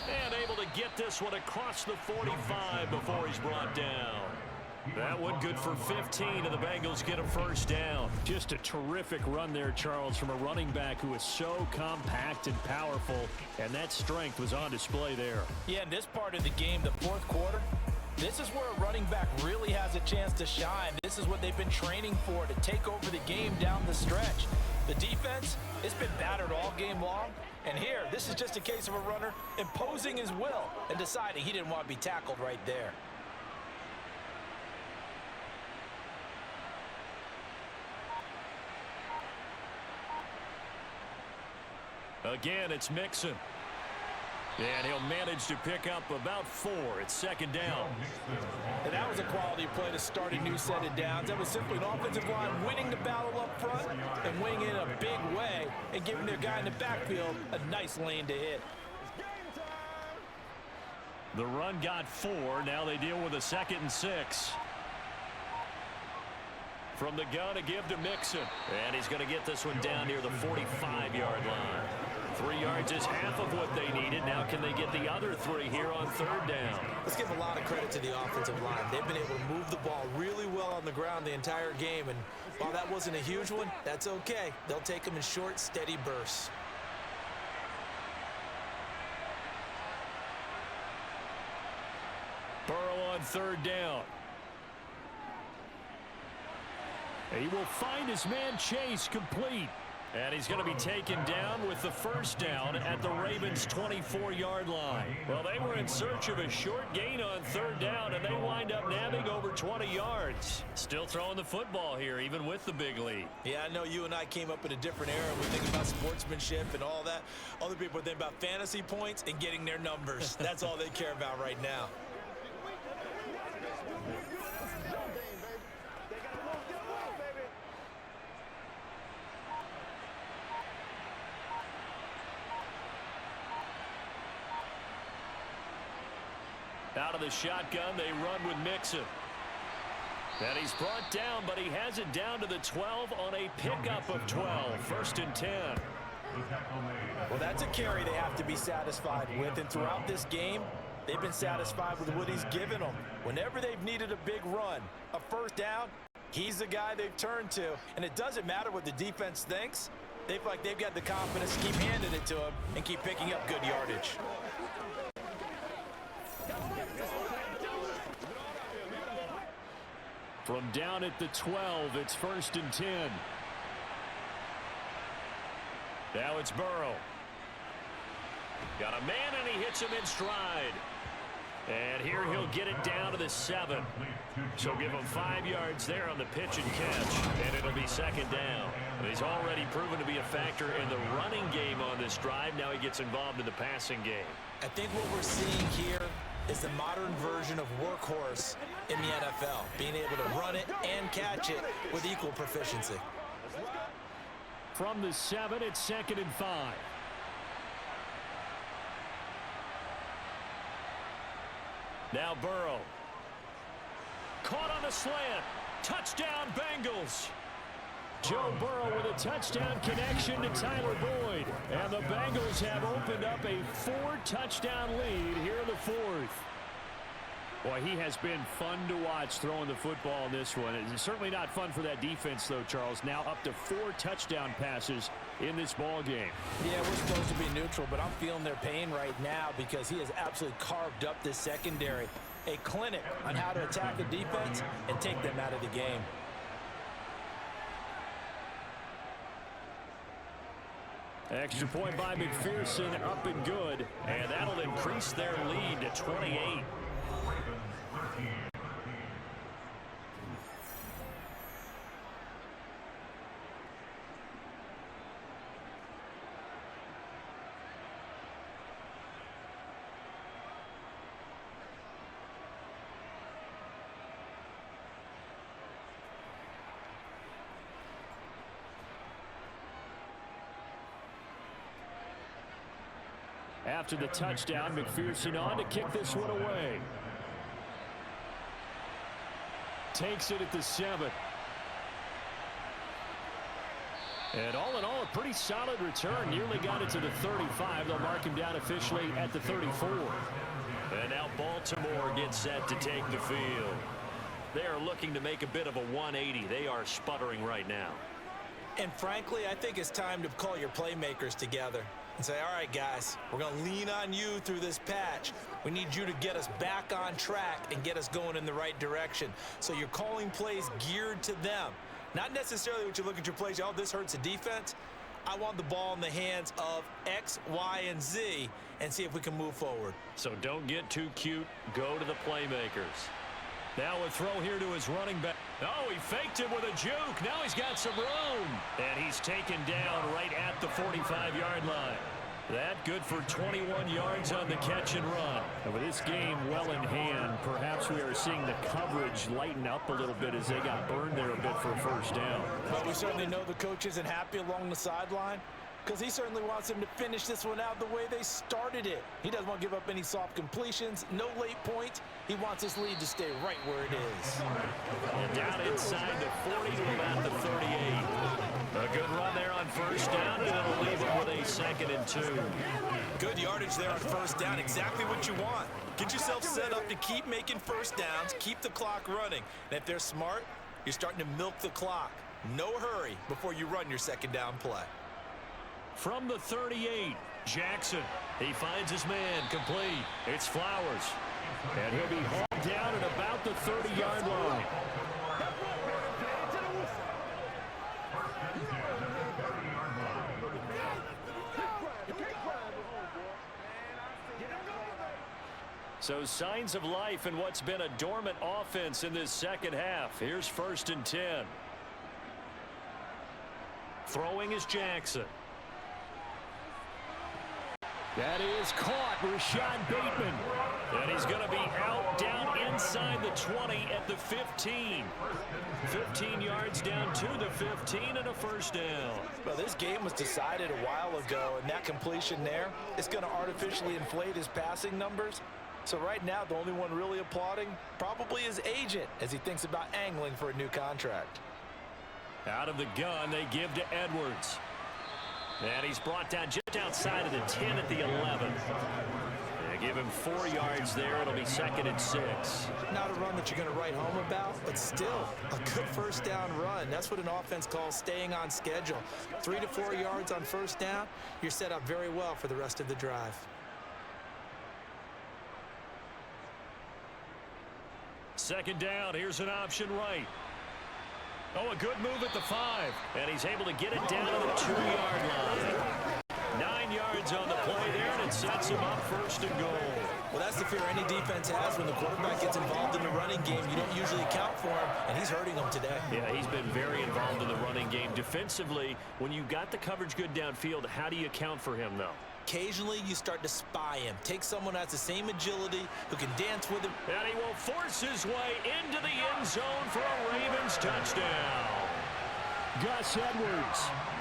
And able to get this one across the 45 before he's brought down. That one good for 15, and the Bengals get a 1st down. Just a terrific run there, Charles, from a running back who is so compact and powerful, and that strength was on display there. Yeah, in this part of the game, the 4th quarter, this is where a running back really has a chance to shine. This is what they've been training for, to take over the game down the stretch. The defense, it's been battered all game long, and here, this is just a case of a runner imposing his will and deciding he didn't want to be tackled right there. Again, it's Mixon. And he'll manage to pick up about 4. It's 2nd down. And that was a quality play to start a new set of downs. That was simply an offensive line winning the battle up front and winning in a big way and giving their guy in the backfield a nice lane to hit. The run got 4. Now they deal with a 2nd and 6. From the gun to give to Mixon. And he's going to get this one down near the 45-yard line. 3 yards is half of what they needed. Now can they get the other 3 here on 3rd down? Let's give a lot of credit to the offensive line. They've been able to move the ball really well on the ground the entire game. And while that wasn't a huge one, that's okay. They'll take them in short, steady bursts. Burrow on 3rd down. He will find his man Chase complete. And he's going to be taken down with the 1st down at the Ravens' 24-yard line. Well, they were in search of a short gain on 3rd down, and they wind up nabbing over 20 yards. Still throwing the football here, even with the big lead. Yeah, I know you and I came up in a different era. We think about sportsmanship and all that. Other people think about fantasy points and getting their numbers. That's all they care about right now. Out of the shotgun, they run with Mixon. And he's brought down, but he has it down to the 12 on a pickup of 12. 1st and 10. Well, that's a carry they have to be satisfied with, and throughout this game, they've been satisfied with what he's given them. Whenever they've needed a big run, a first down, he's the guy they've turned to. And it doesn't matter what the defense thinks. They feel like they've got the confidence to keep handing it to him and keep picking up good yardage. From down at the 12, it's 1st and 10. Now it's Burrow. Got a man, and he hits him in stride. And here he'll get it down to the 7. So give him 5 yards there on the pitch and catch, and it'll be 2nd down. And he's already proven to be a factor in the running game on this drive. Now he gets involved in the passing game. I think what we're seeing here is the modern version of workhorse in the NFL, being able to run it and catch it with equal proficiency. From the 7, it's 2nd and 5. Now Burrow. Caught on a slant. Touchdown, Bengals. Joe Burrow with a touchdown connection to Tyler Boyd. And the Bengals have opened up a 4-touchdown lead here in the 4th. Boy, he has been fun to watch throwing the football in this one. It's certainly not fun for that defense, though, Charles. Now up to 4 touchdown passes in this ball game. Yeah, we're supposed to be neutral, but I'm feeling their pain right now because he has absolutely carved up this secondary. A clinic on how to attack the defense and take them out of the game. Extra point by McPherson, up and good. And that'll increase their lead to 28. After the touchdown, McPherson on to kick this one away. Takes it at the 7. And all in all, a pretty solid return. Nearly got it to the 35. They'll mark him down officially at the 34. And now Baltimore gets set to take the field. They are looking to make a bit of a 180. They are sputtering right now. And frankly, I think it's time to call your playmakers together and say, all right, guys, we're going to lean on you through this patch. We need you to get us back on track and get us going in the right direction. So you're calling plays geared to them. Not necessarily what you look at your plays, oh, this hurts the defense. I want the ball in the hands of X, Y, and Z and see if we can move forward. So don't get too cute. Go to the playmakers. Now a throw here to his running back. Oh, he faked him with a juke. Now he's got some room. And he's taken down right at the 45-yard line. That good for 21 yards on the catch and run. And with this game well in hand, perhaps we are seeing the coverage lighten up a little bit as they got burned there a bit for a first down. But we certainly know the coach isn't happy along the sideline because he certainly wants them to finish this one out the way they started it. He doesn't want to give up any soft completions, no late points. He wants his lead to stay right where it is. And down inside the 40 to about the 38. A good run there on first down, and it'll leave it with a 2nd and 2. Good yardage there on first down, exactly what you want. Get yourself set up to keep making first downs, keep the clock running. And if they're smart, you're starting to milk the clock. No hurry before you run your 2nd down play. From the 38, Jackson. He finds his man, complete. It's Flowers. And he'll be hauled down at about the 30-yard line. So signs of life in what's been a dormant offense in this second half. Here's 1st and 10. Throwing is Jackson. That is caught, Rashad Bateman. And he's going to be out down inside the 20 at the 15. 15 yards down to the 15 and a first down. Well, this game was decided a while ago, and that completion there is going to artificially inflate his passing numbers. So right now, the only one really applauding probably his agent as he thinks about angling for a new contract. Out of the gun, they give to Edwards. And he's brought down just outside of the 10 at the 11. Give him 4 yards there. It'll be 2nd and 6. Not a run that you're going to write home about, but still a good first down run. That's what an offense calls staying on schedule. 3 to 4 yards on first down, you're set up very well for the rest of the drive. Second down. Here's an option right. Oh, a good move at the 5. And he's able to get it down to the 2-yard line. 9 yards on the play there, and it sets him up 1st and goal. Well, that's the fear any defense has when the quarterback gets involved in the running game. You don't usually account for him, and he's hurting them today. Yeah, he's been very involved in the running game. Defensively, when you got the coverage good downfield, how do you account for him, though? Occasionally, you start to spy him. Take someone who has the same agility, who can dance with him. And he will force his way into the end zone for a Ravens touchdown. Gus Edwards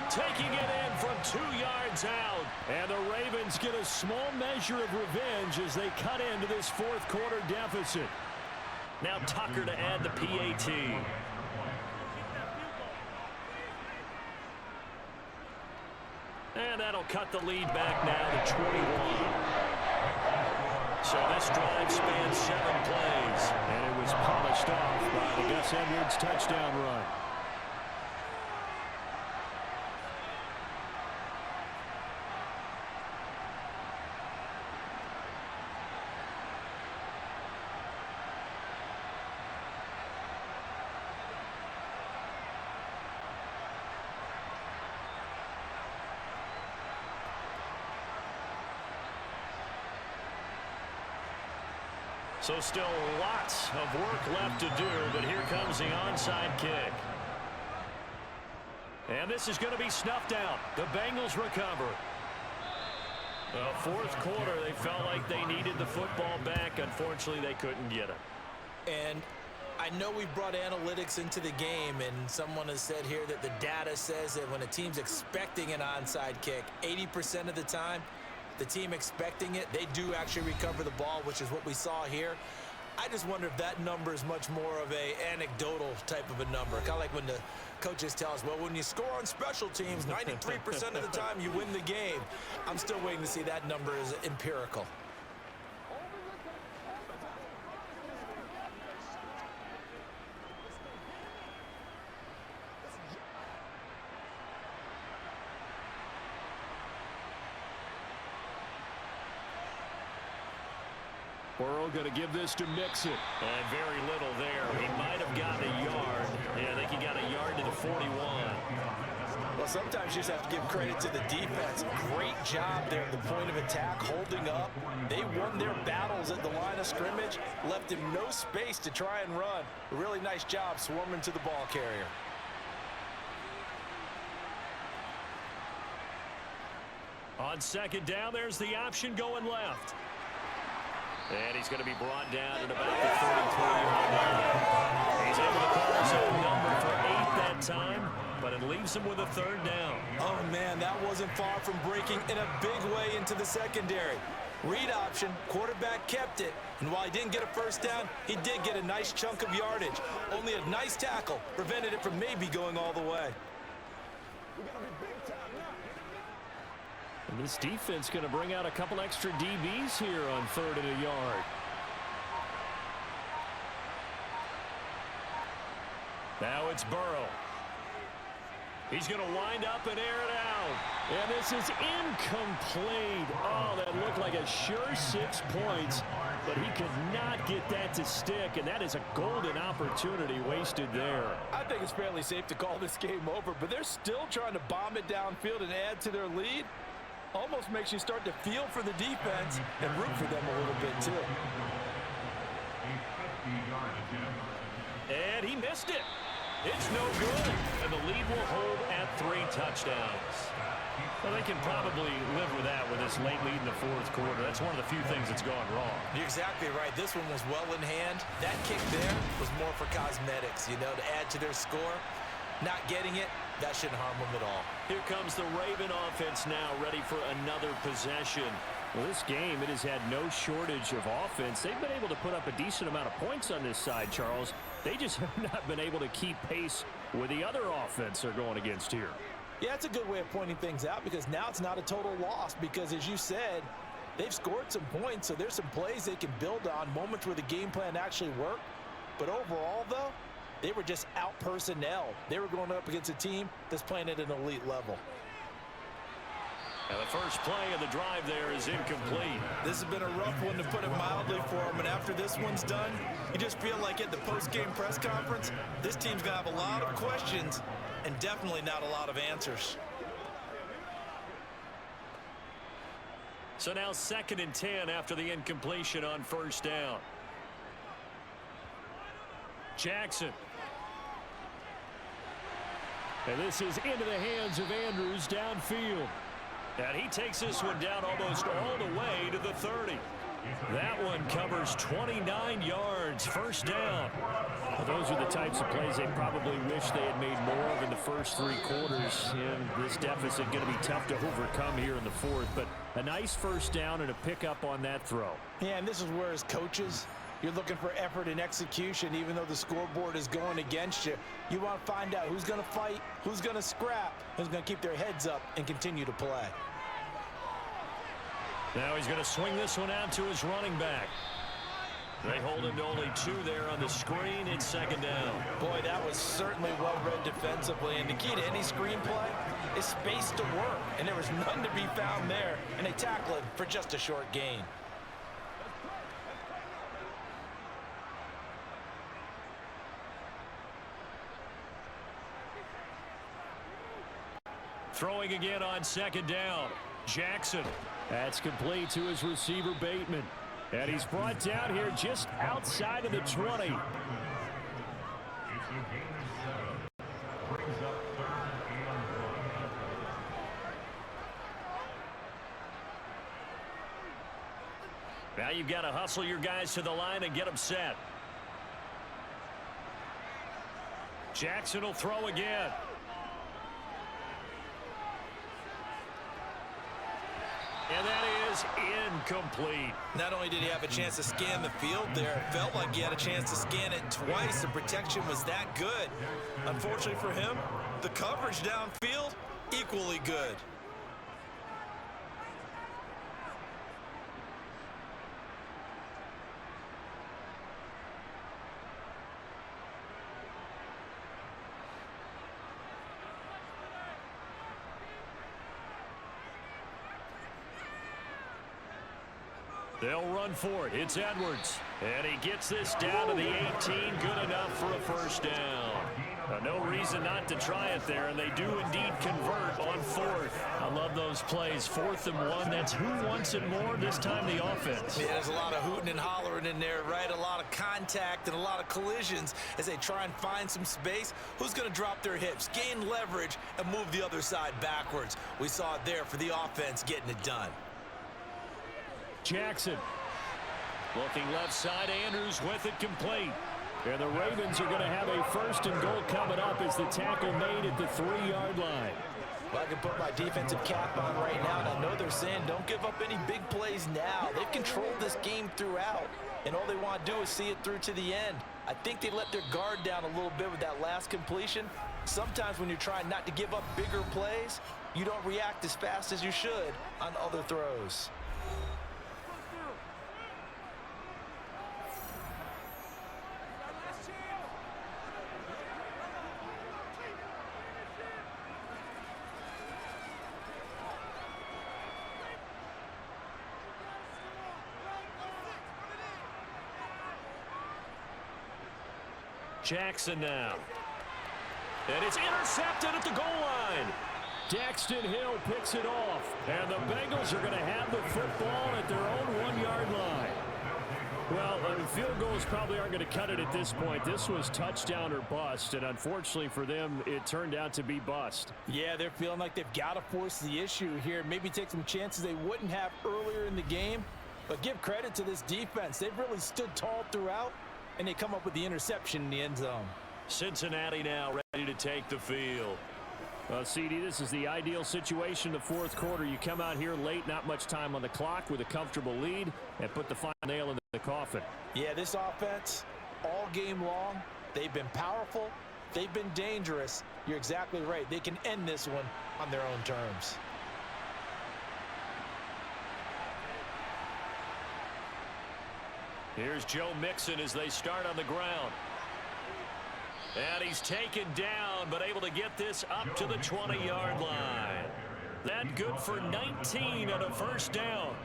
taking it in from 2 yards out. And the Ravens get a small measure of revenge as they cut into this 4th quarter deficit. Now Tucker to add the PAT. And that'll cut the lead back now to 21. So this drive spans 7 plays. And it was polished off by the Gus Edwards touchdown run. So still lots of work left to do, but here comes the onside kick. And this is going to be snuffed out. The Bengals recover. The 4th quarter, they felt like they needed the football back. Unfortunately, they couldn't get it. And I know we've brought analytics into the game, and someone has said here that the data says that when a team's expecting an onside kick, 80% of the time, the team expecting it, they do actually recover the ball, which is what we saw here. I just wonder if that number is much more of a anecdotal type of a number. Kind of like when the coaches tell us, well, when you score on special teams, 93% of the time you win the game. I'm still waiting to see that number is empirical. Burrow going to give this to Mixon. And very little there. He might have gotten a yard. Yeah, I think he got a yard to the 41. Well, sometimes you just have to give credit to the defense. Great job there at the point of attack, holding up. They won their battles at the line of scrimmage, left him no space to try and run. A really nice job swarming to the ball carrier. On second down, there's the option going left. And he's going to be brought down at about the 33-yard line. He's able to call his own number for 8 that time, but it leaves him with a 3rd down. Oh, man, that wasn't far from breaking in a big way into the secondary. Read option, quarterback kept it, and while he didn't get a first down, he did get a nice chunk of yardage. Only a nice tackle prevented it from maybe going all the way. And this defense going to bring out a couple extra DBs here on 3rd and a yard. Now it's Burrow. He's going to wind up and air it out. And this is incomplete. Oh, that looked like a sure 6 points, but he could not get that to stick, and that is a golden opportunity wasted there. I think it's fairly safe to call this game over, but they're still trying to bomb it downfield and add to their lead. Almost makes you start to feel for the defense and root for them a little bit, too. And he missed it. It's no good. And the lead will hold at 3 touchdowns. Well, they can probably live with that with this late lead in the 4th quarter. That's one of the few things that's gone wrong. You're exactly right. This one was well in hand. That kick there was more for cosmetics, you know, to add to their score. Not getting it, that shouldn't harm them at all. Here comes the Raven offense now, ready for another possession. Well, this game, it has had no shortage of offense. They've been able to put up a decent amount of points on this side, Charles. They just have not been able to keep pace with the other offense they're going against here. Yeah, it's a good way of pointing things out because now it's not a total loss because, as you said, they've scored some points, so there's some plays they can build on, moments where the game plan actually worked. But overall, though, they were just out-personnel. They were going up against a team that's playing at an elite level. And the first play of the drive there is incomplete. This has been a rough one, to put it mildly, for them. And after this one's done, you just feel like at the post-game press conference, this team's going to have a lot of questions and definitely not a lot of answers. So now 2nd and 10 after the incompletion on first down. Jackson. And this is into the hands of Andrews downfield. And he takes this one down almost all the way to the 30. That one covers 29 yards, first down. Well, those are the types of plays they probably wish they had made more of in the first 3 quarters. And this deficit going to be tough to overcome here in the 4th. But a nice first down and a pickup on that throw. Yeah, and this is where, as coaches, you're looking for effort and execution. Even though the scoreboard is going against you, you want to find out who's going to fight, who's going to scrap, who's going to keep their heads up and continue to play. Now he's going to swing this one out to his running back. They hold him to only 2 there on the screen. It's 2nd down. Boy, that was certainly well read defensively. And the key to any screenplay is space to work. And there was none to be found there. And they tackle it for just a short gain. Throwing again on 2nd down. Jackson. That's complete to his receiver, Bateman. And he's brought down here just outside of the 20. Now you've got to hustle your guys to the line and get them set. Jackson will throw again. And that is incomplete. Not only did he have a chance to scan the field there, it felt like he had a chance to scan it twice. The protection was that good. Unfortunately for him, the coverage downfield, equally good. They'll run for it. It's Edwards. And he gets this down to the 18. Good enough for a first down. No reason not to try it there, and they do indeed convert on 4th. I love those plays. 4th and 1. That's who wants it more, this time the offense. Yeah, there's a lot of hooting and hollering in there, right? A lot of contact and a lot of collisions as they try and find some space. Who's going to drop their hips, gain leverage, and move the other side backwards? We saw it there for the offense getting it done. Jackson. Looking left side, Andrews with it complete. And the Ravens are going to have a 1st and goal coming up as the tackle made at the 3-yard line. Well, I can put my defensive cap on right now, and I know they're saying don't give up any big plays now. They've controlled this game throughout, and all they want to do is see it through to the end. I think they let their guard down a little bit with that last completion. Sometimes when you're trying not to give up bigger plays, you don't react as fast as you should on other throws. Jackson now. And it's intercepted at the goal line. Daxton Hill picks it off. And the Bengals are going to have the football at their own 1-yard line. Well, field goals probably aren't going to cut it at this point. This was touchdown or bust, and unfortunately for them, it turned out to be bust. Yeah, they're feeling like they've got to force the issue here. Maybe take some chances they wouldn't have earlier in the game. But give credit to this defense. They've really stood tall throughout, and they come up with the interception in the end zone. Cincinnati now ready to take the field. CD, this is the ideal situation in the 4th quarter. You come out here late, not much time on the clock with a comfortable lead, and put the final nail in the coffin. Yeah, this offense, all game long, they've been powerful, They've been dangerous. You're exactly right. They can end this one on their own terms. Here's Joe Mixon as they start on the ground. And he's taken down, but able to get this up to the 20-yard line. That good for 19 and a first down.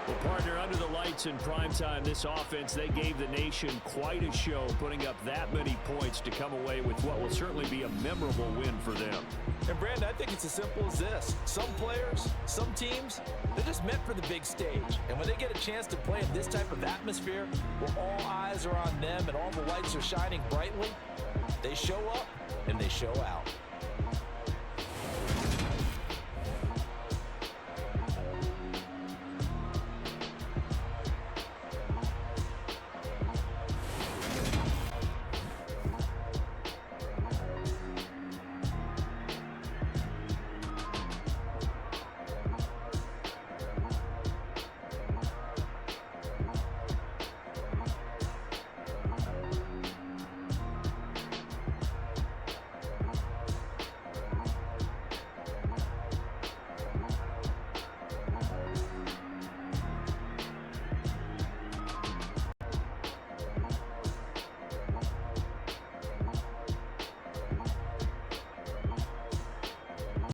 Well, partner, under the lights in primetime, this offense, they gave the nation quite a show, putting up that many points to come away with what will certainly be a memorable win for them. And, Brandon, I think it's as simple as this. Some players, some teams, they're just meant for the big stage. And when they get a chance to play in this type of atmosphere, where all eyes are on them and all the lights are shining brightly, they show up and they show out.